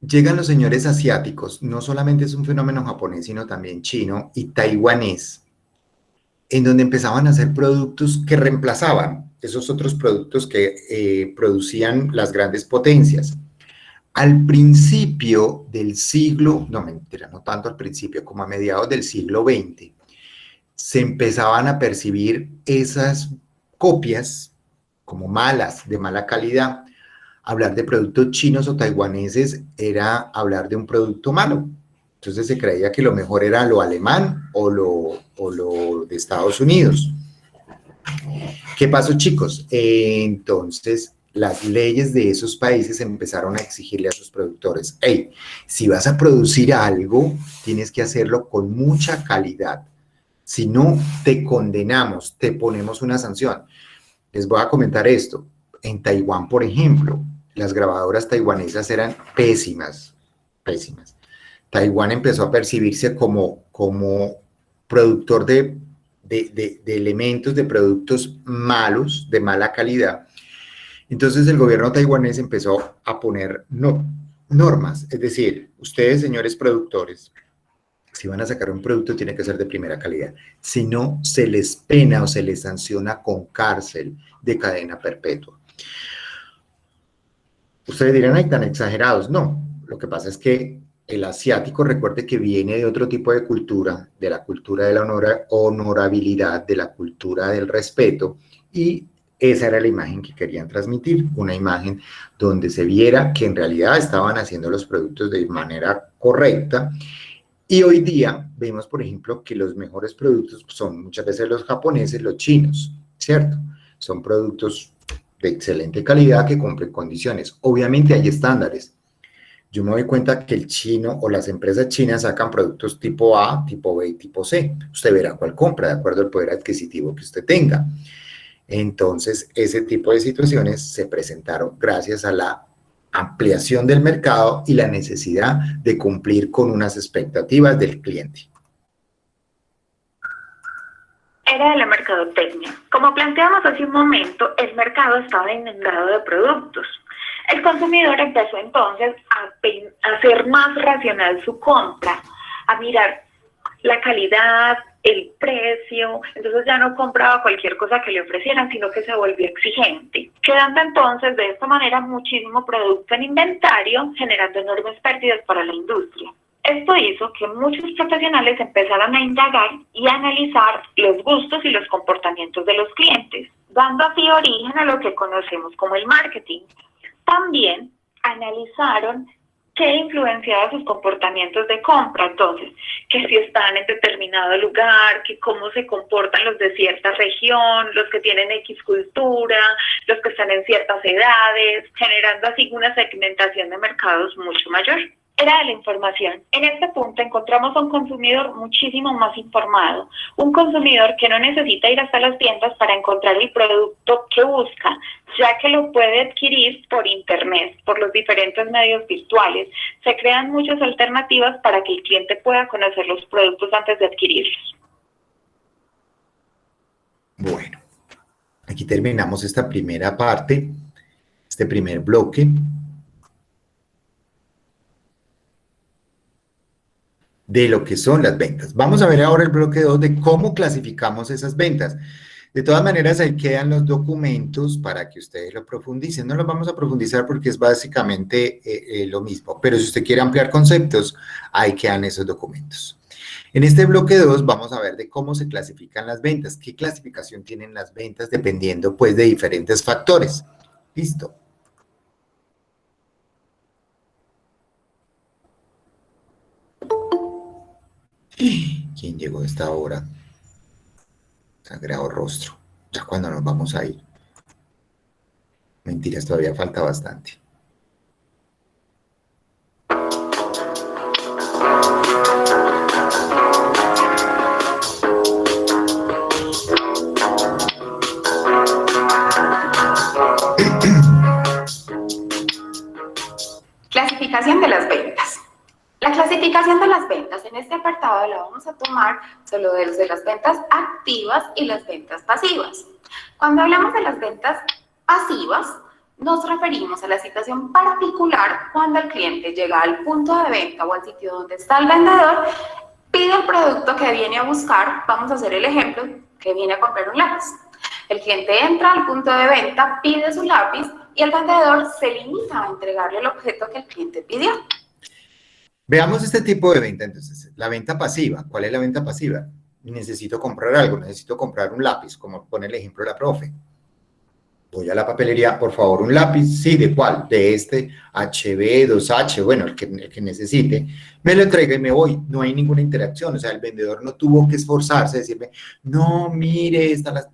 llegan los señores asiáticos, no solamente es un fenómeno japonés, sino también chino y taiwanés, en donde empezaban a hacer productos que reemplazaban esos otros productos que producían las grandes potencias. Al principio del siglo, no mentira, no tanto al principio, como a mediados del siglo XX, se empezaban a percibir esas copias como malas, de mala calidad. Hablar de productos chinos o taiwaneses era hablar de un producto malo. Entonces se creía que lo mejor era lo alemán o lo de Estados Unidos. ¿Qué pasó, chicos? Entonces las leyes de esos países empezaron a exigirle a sus productores, hey, si vas a producir algo, tienes que hacerlo con mucha calidad. Si no, te condenamos, te ponemos una sanción. Les voy a comentar esto. En Taiwán, por ejemplo, las grabadoras taiwanesas eran pésimas, pésimas. Taiwán empezó a percibirse como productor de elementos, de productos malos, de mala calidad. Entonces el gobierno taiwanés empezó a poner normas, es decir, ustedes, señores productores, si van a sacar un producto tiene que ser de primera calidad, si no se les pena o se les sanciona con cárcel de cadena perpetua. Ustedes dirán, ay, tan exagerados. No, lo que pasa es que el asiático, recuerde que viene de otro tipo de cultura, de la cultura de la honorabilidad, de la cultura del respeto, y esa era la imagen que querían transmitir, una imagen donde se viera que en realidad estaban haciendo los productos de manera correcta. Y hoy día vemos, por ejemplo, que los mejores productos son muchas veces los japoneses, los chinos, ¿cierto? Son productos de excelente calidad que cumplen condiciones. Obviamente hay estándares. Yo me doy cuenta que el chino o las empresas chinas sacan productos tipo A, tipo B y tipo C. Usted verá cuál compra de acuerdo al poder adquisitivo que usted tenga. Entonces, ese tipo de situaciones se presentaron gracias a la ampliación del mercado y la necesidad de cumplir con unas expectativas del cliente. Era de la mercadotecnia. Como planteamos hace un momento, el mercado estaba inundado de productos. El consumidor empezó entonces a hacer más racional su compra, a mirar la calidad, el precio, entonces ya no compraba cualquier cosa que le ofrecieran, sino que se volvió exigente, quedando entonces de esta manera muchísimo producto en inventario, generando enormes pérdidas para la industria. Esto hizo que muchos profesionales empezaran a indagar y a analizar los gustos y los comportamientos de los clientes, dando así origen a lo que conocemos como el marketing. También analizaron qué influenciaba sus comportamientos de compra, entonces, que si están en determinado lugar, que cómo se comportan los de cierta región, los que tienen X cultura, los que están en ciertas edades, generando así una segmentación de mercados mucho mayor. Era de la información. En este punto encontramos a un consumidor muchísimo más informado, un consumidor que no necesita ir hasta las tiendas para encontrar el producto que busca, ya que lo puede adquirir por internet, por los diferentes medios virtuales. Se crean muchas alternativas para que el cliente pueda conocer los productos antes de adquirirlos. Bueno, aquí terminamos esta primera parte, este primer bloque. De lo que son las ventas. Vamos a ver ahora el bloque 2 de cómo clasificamos esas ventas. De todas maneras, ahí quedan los documentos para que ustedes lo profundicen. No los vamos a profundizar porque es básicamente lo mismo, pero si usted quiere ampliar conceptos, ahí quedan esos documentos. En este bloque 2 vamos a ver de cómo se clasifican las ventas, qué clasificación tienen las ventas dependiendo pues de diferentes factores. Listo. ¿Quién llegó a esta hora? Sagrado rostro. ¿Ya cuándo nos vamos a ir? Mentiras, todavía falta bastante. Clasificación de las ventas. La clasificación de las ventas, en este apartado la vamos a tomar solo de las ventas activas y las ventas pasivas. Cuando hablamos de las ventas pasivas, nos referimos a la situación particular cuando el cliente llega al punto de venta o al sitio donde está el vendedor, pide el producto que viene a buscar, vamos a hacer el ejemplo, que viene a comprar un lápiz. El cliente entra al punto de venta, pide su lápiz y el vendedor se limita a entregarle el objeto que el cliente pidió. Veamos este tipo de venta, entonces, la venta pasiva. ¿Cuál es la venta pasiva? Necesito comprar algo, necesito comprar un lápiz, como pone el ejemplo de la profe. Voy a la papelería, por favor, un lápiz, sí, ¿de cuál? De este HB, 2H, bueno, el que necesite. Me lo entrega y me voy, no hay ninguna interacción, o sea, el vendedor no tuvo que esforzarse, decirme, no, mire, está la...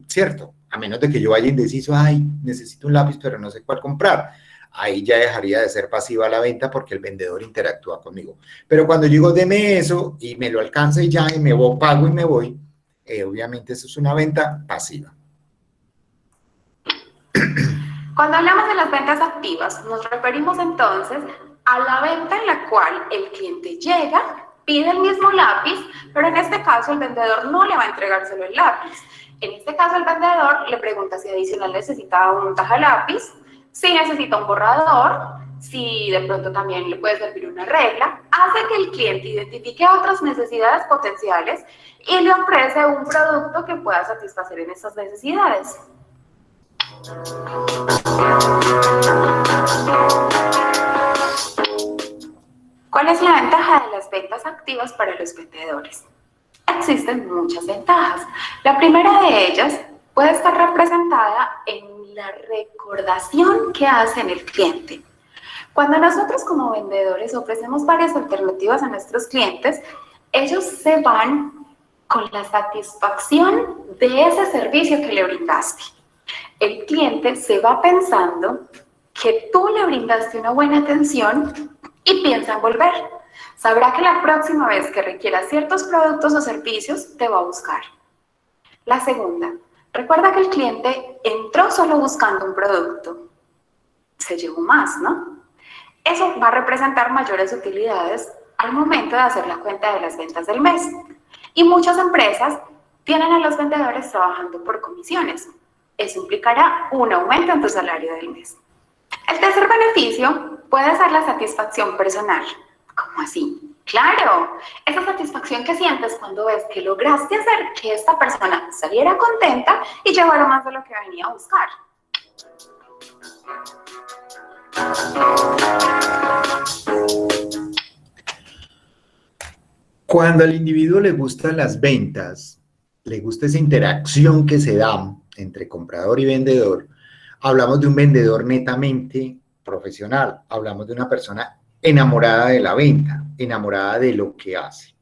¿Cierto? A menos de que yo vaya indeciso, ay, necesito un lápiz, pero no sé cuál comprar. Ahí ya dejaría de ser pasiva la venta porque el vendedor interactúa conmigo. Pero cuando yo digo, deme eso y me lo alcanza y ya, y me voy, pago y me voy, obviamente eso es una venta pasiva. Cuando hablamos de las ventas activas, nos referimos entonces a la venta en la cual el cliente llega, pide el mismo lápiz, pero en este caso el vendedor no le va a entregar solo el lápiz. En este caso el vendedor le pregunta si adicional necesita un tajalápiz, si necesita un borrador, si de pronto también le puede servir una regla, hace que el cliente identifique otras necesidades potenciales y le ofrece un producto que pueda satisfacer en esas necesidades. ¿Cuál es la ventaja de las ventas activas para los vendedores? Existen muchas ventajas. La primera de ellas puede estar representada en la recordación que hace en el cliente. Cuando nosotros como vendedores ofrecemos varias alternativas a nuestros clientes, ellos se van con la satisfacción de ese servicio que le brindaste. El cliente se va pensando que tú le brindaste una buena atención y piensa en volver. Sabrá que la próxima vez que requiera ciertos productos o servicios, te va a buscar. La segunda, recuerda que el cliente entró solo buscando un producto. Se llevó más, ¿no? Eso va a representar mayores utilidades al momento de hacer la cuenta de las ventas del mes. Y muchas empresas tienen a los vendedores trabajando por comisiones. Eso implicará un aumento en tu salario del mes. El tercer beneficio puede ser la satisfacción personal. ¿Cómo así? Claro, esa satisfacción que sientes cuando ves que lograste hacer que esta persona saliera contenta y llevara más de lo que venía a buscar. Cuando al individuo le gustan las ventas, le gusta esa interacción que se da entre comprador y vendedor, hablamos de un vendedor netamente profesional, hablamos de una persona enamorada de la venta, enamorada de lo que hace.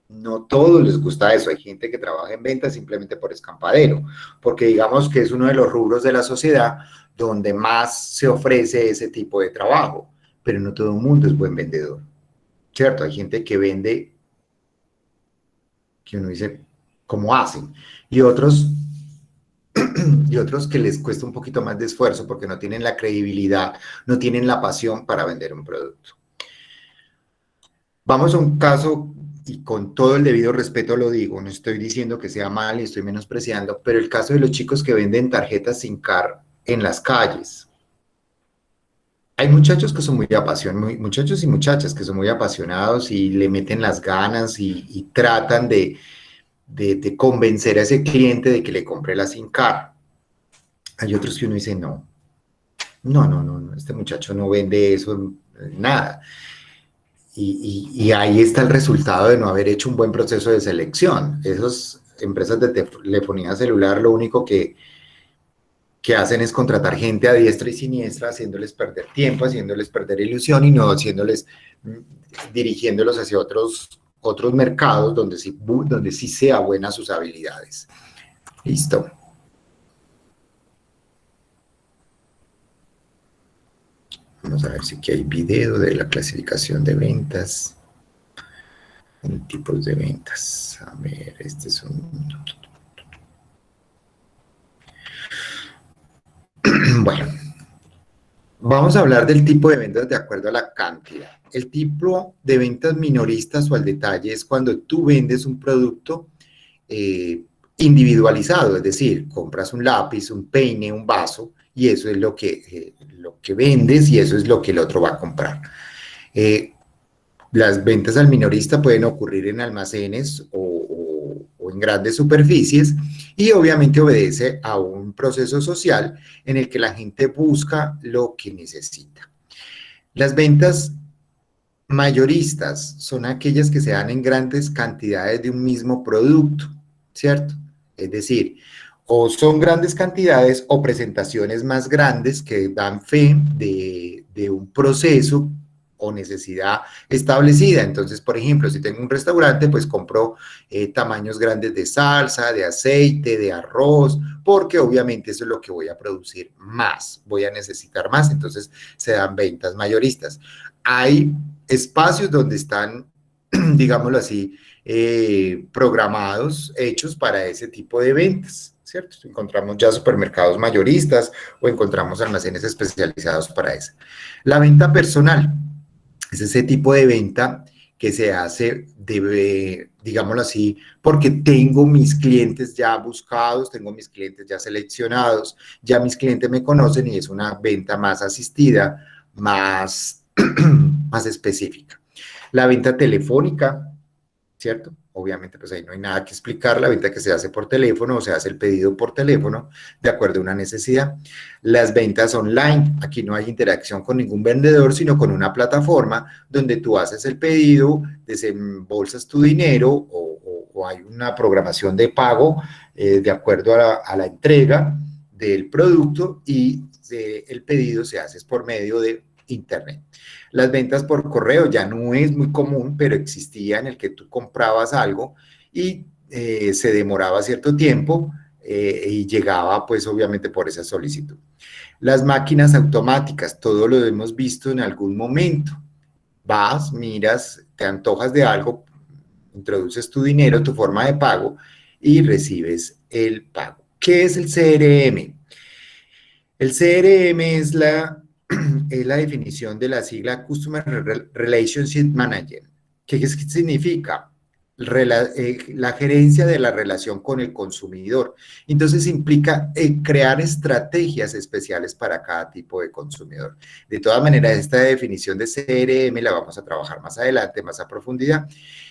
No todos les gusta eso, hay gente que trabaja en ventas simplemente por escampadero, porque digamos que es uno de los rubros de la sociedad donde más se ofrece ese tipo de trabajo, pero no todo el mundo es buen vendedor, ¿cierto? Hay gente que vende, que uno dice, ¿cómo hacen? Y otros que les cuesta un poquito más de esfuerzo porque no tienen la credibilidad, no tienen la pasión para vender un producto. Vamos a un caso, y con todo el debido respeto lo digo, no estoy diciendo que sea mal y estoy menospreciando, pero el caso de los chicos que venden tarjetas SIM card en las calles. Hay muchachos que son muy apasionados, muchachos y muchachas que son muy apasionados y le meten las ganas y tratan de convencer a ese cliente de que le compre la SIM card. Hay otros que uno dice, no, este muchacho no vende eso, nada. Y ahí está el resultado de no haber hecho un buen proceso de selección. Esas empresas de telefonía celular lo único que hacen es contratar gente a diestra y siniestra, haciéndoles perder tiempo, haciéndoles perder ilusión y no haciéndoles, dirigiéndolos hacia otros mercados donde sí sea buenas sus habilidades. Listo. Vamos a ver si aquí hay video de la clasificación de ventas. En tipos de ventas. A ver, este es un... Bueno, vamos a hablar del tipo de ventas de acuerdo a la cantidad. El tipo de ventas minoristas o al detalle es cuando tú vendes un producto individualizado, es decir, compras un lápiz, un peine, un vaso, y eso es lo que vendes y eso es lo que el otro va a comprar. Las ventas al minorista pueden ocurrir en almacenes o en grandes superficies y obviamente obedece a un proceso social en el que la gente busca lo que necesita. Las ventas mayoristas son aquellas que se dan en grandes cantidades de un mismo producto, ¿cierto? Es decir, o son grandes cantidades o presentaciones más grandes que dan fe de un proceso o necesidad establecida. Entonces, por ejemplo, si tengo un restaurante, pues compro tamaños grandes de salsa, de aceite, de arroz, porque obviamente eso es lo que voy a producir más, voy a necesitar más, entonces se dan ventas mayoristas. Hay espacios donde están, digámoslo así, programados, hechos para ese tipo de ventas, ¿cierto? Encontramos ya supermercados mayoristas o encontramos almacenes especializados para eso. La venta personal es ese tipo de venta que se hace, digámoslo así, porque tengo mis clientes ya buscados, tengo mis clientes ya seleccionados, ya mis clientes me conocen y es una venta más asistida, más específica. La venta telefónica, ¿cierto? Obviamente, pues ahí no hay nada que explicar, la venta que se hace por teléfono o se hace el pedido por teléfono de acuerdo a una necesidad. Las ventas online, aquí no hay interacción con ningún vendedor, sino con una plataforma donde tú haces el pedido, desembolsas tu dinero o hay una programación de pago de acuerdo a la entrega del producto y el pedido se hace por medio de Internet. Las ventas por correo ya no es muy común, pero existía en el que tú comprabas algo y se demoraba cierto tiempo y llegaba pues obviamente por esa solicitud. Las máquinas automáticas, todo lo hemos visto en algún momento. Vas, miras, te antojas de algo, introduces tu dinero, tu forma de pago y recibes el pago. ¿Qué es el CRM? El CRM es la definición de la sigla Customer Relationship Manager. ¿Qué significa? la gerencia de la relación con el consumidor. Entonces implica crear estrategias especiales para cada tipo de consumidor. De todas maneras, esta definición de CRM la vamos a trabajar más adelante, más a profundidad.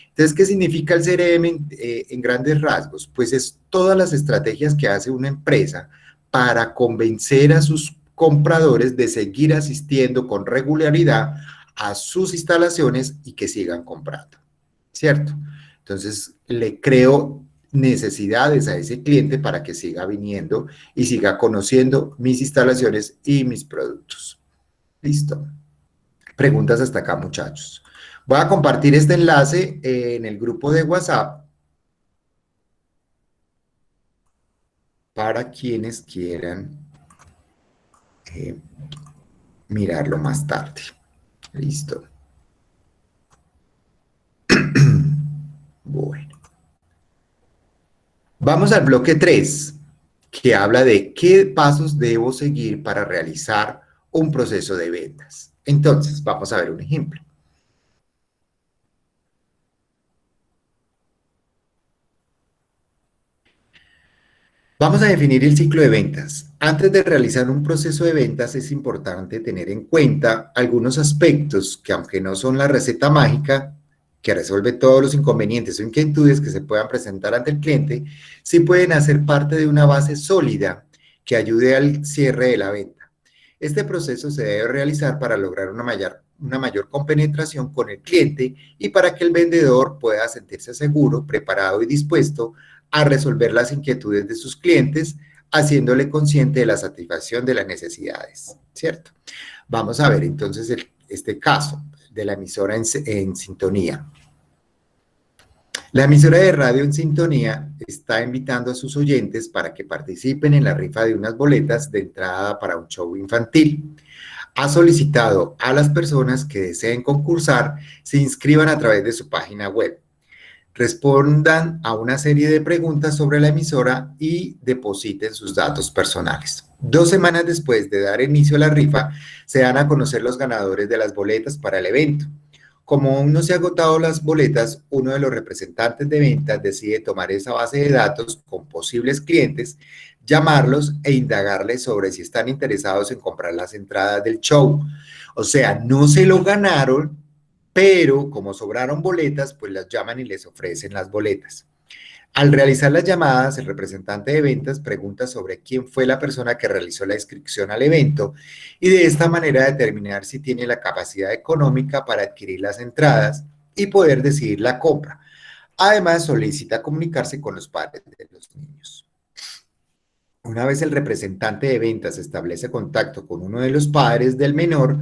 Entonces, ¿qué significa el CRM en grandes rasgos? Pues es todas las estrategias que hace una empresa para convencer a sus compradores de seguir asistiendo con regularidad a sus instalaciones y que sigan comprando, ¿cierto? Entonces, le creo necesidades a ese cliente para que siga viniendo y siga conociendo mis instalaciones y mis productos. Listo. Preguntas hasta acá, muchachos. Voy a compartir este enlace en el grupo de WhatsApp para quienes quieran mirarlo más tarde. Listo. Bueno. Vamos al bloque 3, que habla de qué pasos debo seguir para realizar un proceso de ventas. Entonces, vamos a ver un ejemplo. Vamos a definir el ciclo de ventas. Antes de realizar un proceso de ventas es importante tener en cuenta algunos aspectos que, aunque no son la receta mágica que resuelve todos los inconvenientes o inquietudes que se puedan presentar ante el cliente, sí pueden hacer parte de una base sólida que ayude al cierre de la venta. Este proceso se debe realizar para lograr una mayor compenetración con el cliente y para que el vendedor pueda sentirse seguro, preparado y dispuesto a resolver las inquietudes de sus clientes, haciéndole consciente de la satisfacción de las necesidades, ¿cierto? Vamos a ver entonces este caso de la emisora en sintonía. La emisora de radio en sintonía está invitando a sus oyentes para que participen en la rifa de unas boletas de entrada para un show infantil. Ha solicitado a las personas que deseen concursar se inscriban a través de su página web. Respondan a una serie de preguntas sobre la emisora y depositen sus datos personales. 2 semanas después de dar inicio a la rifa, se dan a conocer los ganadores de las boletas para el evento. Como aún no se han agotado las boletas, uno de los representantes de ventas decide tomar esa base de datos con posibles clientes, llamarlos e indagarles sobre si están interesados en comprar las entradas del show. O sea, no se lo ganaron, pero como sobraron boletas, pues las llaman y les ofrecen las boletas. Al realizar las llamadas, el representante de ventas pregunta sobre quién fue la persona que realizó la inscripción al evento y de esta manera determinar si tiene la capacidad económica para adquirir las entradas y poder decidir la compra. Además, solicita comunicarse con los padres de los niños. Una vez el representante de ventas establece contacto con uno de los padres del menor,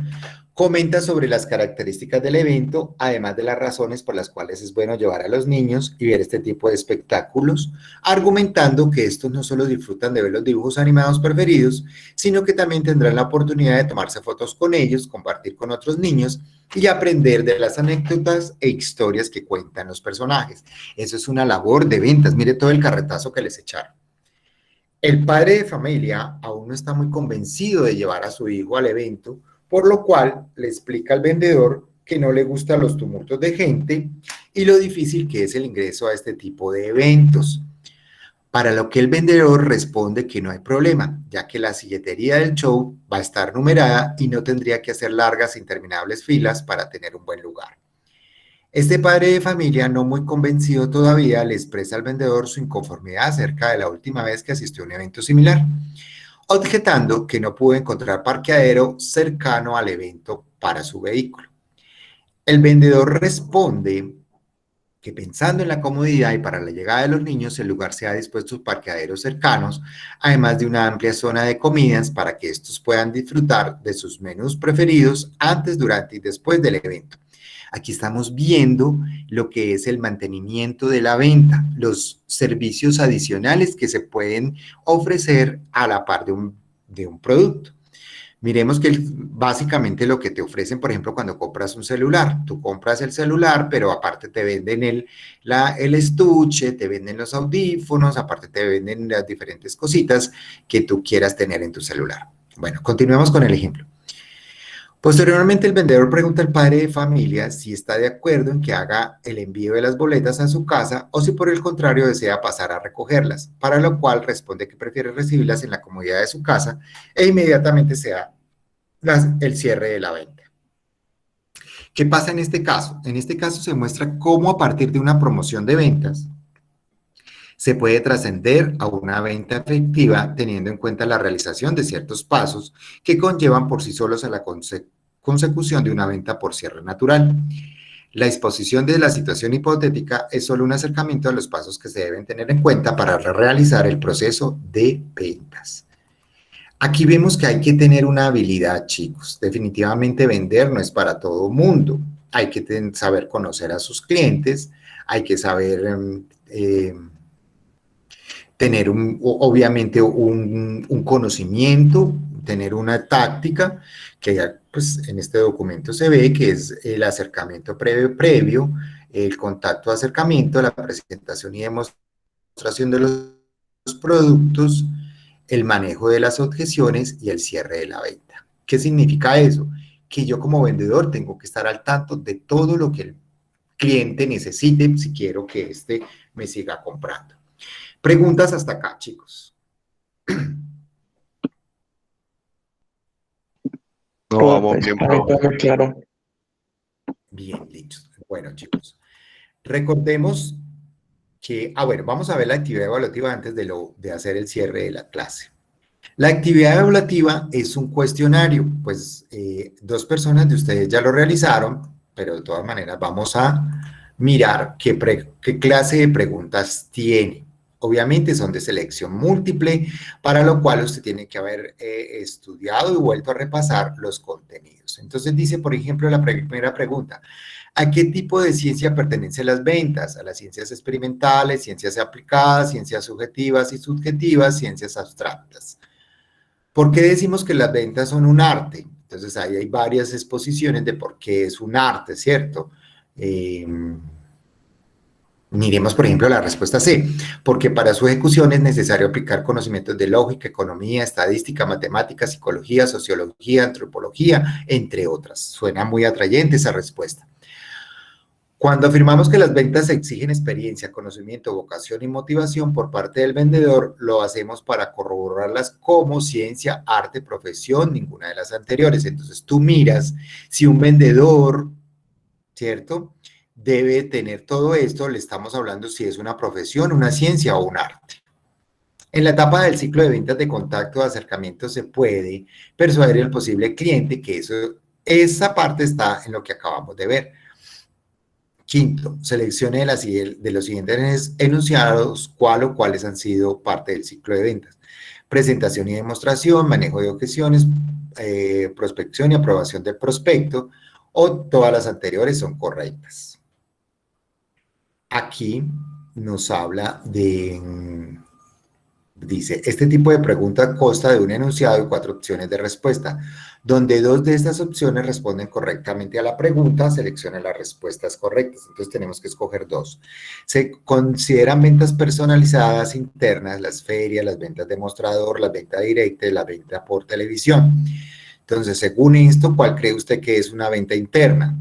comenta sobre las características del evento, además de las razones por las cuales es bueno llevar a los niños y ver este tipo de espectáculos, argumentando que estos no solo disfrutan de ver los dibujos animados preferidos, sino que también tendrán la oportunidad de tomarse fotos con ellos, compartir con otros niños y aprender de las anécdotas e historias que cuentan los personajes. Eso es una labor de ventas. Mire todo el carretazo que les echaron. El padre de familia aún no está muy convencido de llevar a su hijo al evento, por lo cual le explica al vendedor que no le gustan los tumultos de gente y lo difícil que es el ingreso a este tipo de eventos. Para lo que el vendedor responde que no hay problema, ya que la silletería del show va a estar numerada y no tendría que hacer largas e interminables filas para tener un buen lugar. Este padre de familia, no muy convencido todavía, le expresa al vendedor su inconformidad acerca de la última vez que asistió a un evento similar, objetando que no pudo encontrar parqueadero cercano al evento para su vehículo. El vendedor responde que pensando en la comodidad y para la llegada de los niños, el lugar se ha dispuesto parqueaderos cercanos, además de una amplia zona de comidas para que estos puedan disfrutar de sus menús preferidos antes, durante y después del evento. Aquí estamos viendo lo que es el mantenimiento de la venta, los servicios adicionales que se pueden ofrecer a la par de un producto. Miremos que básicamente lo que te ofrecen, por ejemplo, cuando compras un celular. Tú compras el celular, pero aparte te venden el estuche, te venden los audífonos, aparte te venden las diferentes cositas que tú quieras tener en tu celular. Bueno, continuemos con el ejemplo. Posteriormente, el vendedor pregunta al padre de familia si está de acuerdo en que haga el envío de las boletas a su casa o si por el contrario desea pasar a recogerlas, para lo cual responde que prefiere recibirlas en la comodidad de su casa e inmediatamente se da el cierre de la venta. ¿Qué pasa en este caso? En este caso se muestra cómo a partir de una promoción de ventas se puede trascender a una venta efectiva teniendo en cuenta la realización de ciertos pasos que conllevan por sí solos a la consecución de una venta por cierre natural. La exposición de la situación hipotética es solo un acercamiento a los pasos que se deben tener en cuenta para realizar el proceso de ventas. Aquí vemos que hay que tener una habilidad, chicos. Definitivamente vender no es para todo mundo. Hay que saber conocer a sus clientes, hay que saber tener obviamente un conocimiento, tener una táctica, que pues, en este documento se ve que es el acercamiento previo, el contacto de acercamiento, la presentación y demostración de los productos, el manejo de las objeciones y el cierre de la venta. ¿Qué significa eso? Que yo como vendedor tengo que estar al tanto de todo lo que el cliente necesite si quiero que éste me siga comprando. Preguntas hasta acá, chicos. No, vamos bien, Muy claro. Bien, listo. Bueno, chicos, recordemos que, bueno, vamos a ver la actividad evaluativa antes de hacer el cierre de la clase. La actividad evaluativa es un cuestionario, pues 2 personas de ustedes ya lo realizaron, pero de todas maneras vamos a mirar qué clase de preguntas tiene. Obviamente son de selección múltiple, para lo cual usted tiene que haber estudiado y vuelto a repasar los contenidos. Entonces dice, por ejemplo, la primera pregunta: ¿a qué tipo de ciencia pertenecen las ventas? A las ciencias experimentales, ciencias aplicadas, ciencias subjetivas y subjetivas, ciencias abstractas. ¿Por qué decimos que las ventas son un arte? Entonces ahí hay varias exposiciones de por qué es un arte, ¿cierto? Miremos, por ejemplo, la respuesta C, porque para su ejecución es necesario aplicar conocimientos de lógica, economía, estadística, matemática, psicología, sociología, antropología, entre otras. Suena muy atrayente esa respuesta. Cuando afirmamos que las ventas exigen experiencia, conocimiento, vocación y motivación por parte del vendedor, lo hacemos para corroborarlas como ciencia, arte, profesión, ninguna de las anteriores. Entonces tú miras si un vendedor, ¿cierto?, debe tener todo esto, le estamos hablando si es una profesión, una ciencia o un arte. En la etapa del ciclo de ventas de contacto de acercamiento se puede persuadir al posible cliente que esa parte está en lo que acabamos de ver. Quinto, seleccione de los siguientes enunciados cuál o cuáles han sido parte del ciclo de ventas. Presentación y demostración, manejo de objeciones, prospección y aprobación del prospecto, o todas las anteriores son correctas. Aquí nos habla dice, este tipo de pregunta consta de un enunciado y 4 opciones de respuesta. Donde 2 de estas opciones responden correctamente a la pregunta, seleccione las respuestas correctas. Entonces tenemos que escoger 2. Se consideran ventas personalizadas internas, las ferias, las ventas de mostrador, la venta directa y la venta por televisión. Entonces, según esto, ¿cuál cree usted que es una venta interna?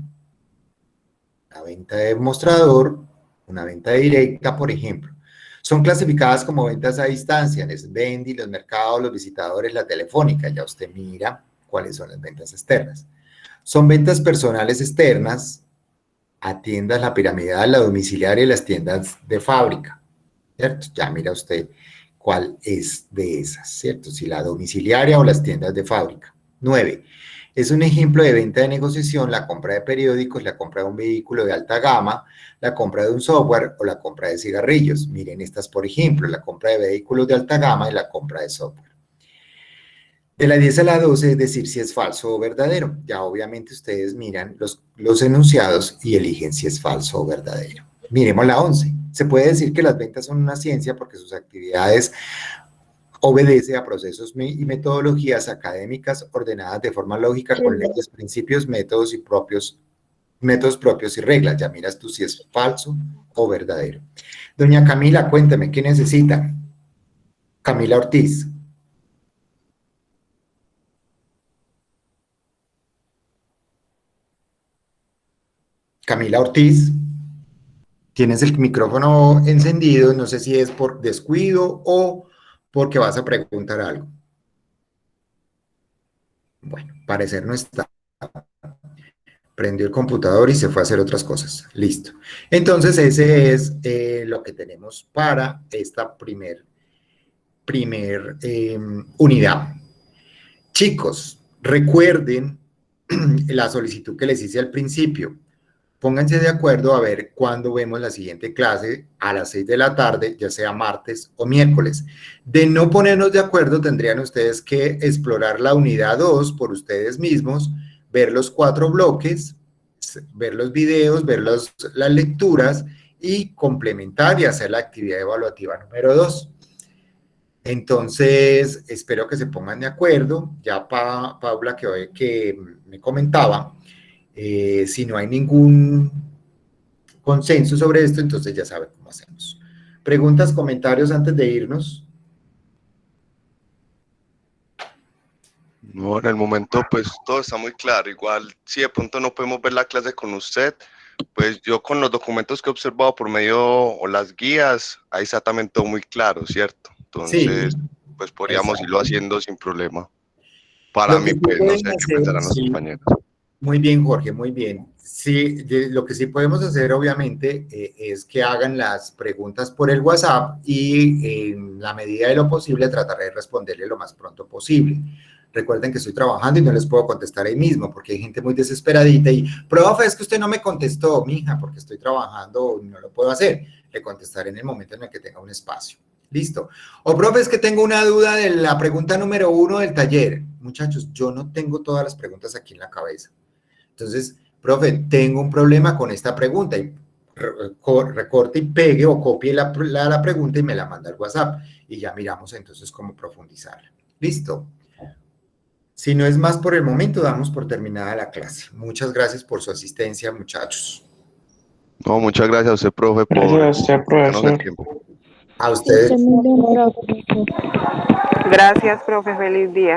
La venta de mostrador, una venta directa, por ejemplo. Son clasificadas como ventas a distancia, es Vendi, los mercados, los visitadores, la telefónica. Ya usted mira cuáles son las ventas externas. Son ventas personales externas a tiendas, la piramidal, la domiciliaria y las tiendas de fábrica, ¿cierto? Ya mira usted cuál es de esas, ¿cierto? Si la domiciliaria o las tiendas de fábrica. 9. Es un ejemplo de venta de negociación, la compra de periódicos, la compra de un vehículo de alta gama, la compra de un software o la compra de cigarrillos. Miren estas, por ejemplo, la compra de vehículos de alta gama y la compra de software. De la 10 a la 12 es decir si es falso o verdadero. Ya obviamente ustedes miran los enunciados y eligen si es falso o verdadero. Miremos la 11. Se puede decir que las ventas son una ciencia porque sus actividades obedece a procesos y metodologías académicas ordenadas de forma lógica con leyes, principios, métodos propios y reglas. Ya miras tú si es falso o verdadero. Doña Camila, cuéntame, ¿qué necesita? Camila Ortiz. Camila Ortiz, tienes el micrófono encendido, no sé si es por descuido o porque vas a preguntar algo. Bueno, parecer no está. Prendió el computador y se fue a hacer otras cosas. Listo. Entonces, ese es lo que tenemos para esta primer unidad. Chicos, recuerden la solicitud que les hice al principio. Pónganse de acuerdo a ver cuándo vemos la siguiente clase a las 6 de la tarde, ya sea martes o miércoles. De no ponernos de acuerdo, tendrían ustedes que explorar la unidad 2 por ustedes mismos, ver los 4 bloques, ver los videos, ver las lecturas y complementar y hacer la actividad evaluativa número 2. Entonces, espero que se pongan de acuerdo. Ya Paula, que me comentaba, si no hay ningún consenso sobre esto, entonces ya saben cómo hacemos. ¿Preguntas, comentarios antes de irnos? No, en el momento pues todo está muy claro. Igual si de pronto no podemos ver la clase con usted, pues yo con los documentos que he observado por medio o las guías, ahí está también todo muy claro, ¿cierto? Entonces, Sí, pues podríamos exacto. irlo haciendo sin problema. Para mí, pues no sé qué pensarán los compañeros. Muy bien, Jorge, muy bien. Sí, lo que sí podemos hacer, obviamente, es que hagan las preguntas por el WhatsApp y en la medida de lo posible trataré de responderle lo más pronto posible. Recuerden que estoy trabajando y no les puedo contestar ahí mismo porque hay gente muy desesperadita y, profe, es que usted no me contestó, mija, porque estoy trabajando y no lo puedo hacer. Le contestaré en el momento en el que tenga un espacio. Listo. O, profe, es que tengo una duda de la pregunta número 1 del taller. Muchachos, yo no tengo todas las preguntas aquí en la cabeza. Entonces, profe, tengo un problema con esta pregunta y recorte y pegue o copie la pregunta y me la manda al WhatsApp y ya miramos entonces cómo profundizarla. Listo. Si no es más por el momento, damos por terminada la clase. Muchas gracias por su asistencia, muchachos. No, muchas gracias a usted, profe, por Gracias a usted, darnos el profesor. tiempo. A ustedes. Gracias, profe. Feliz día.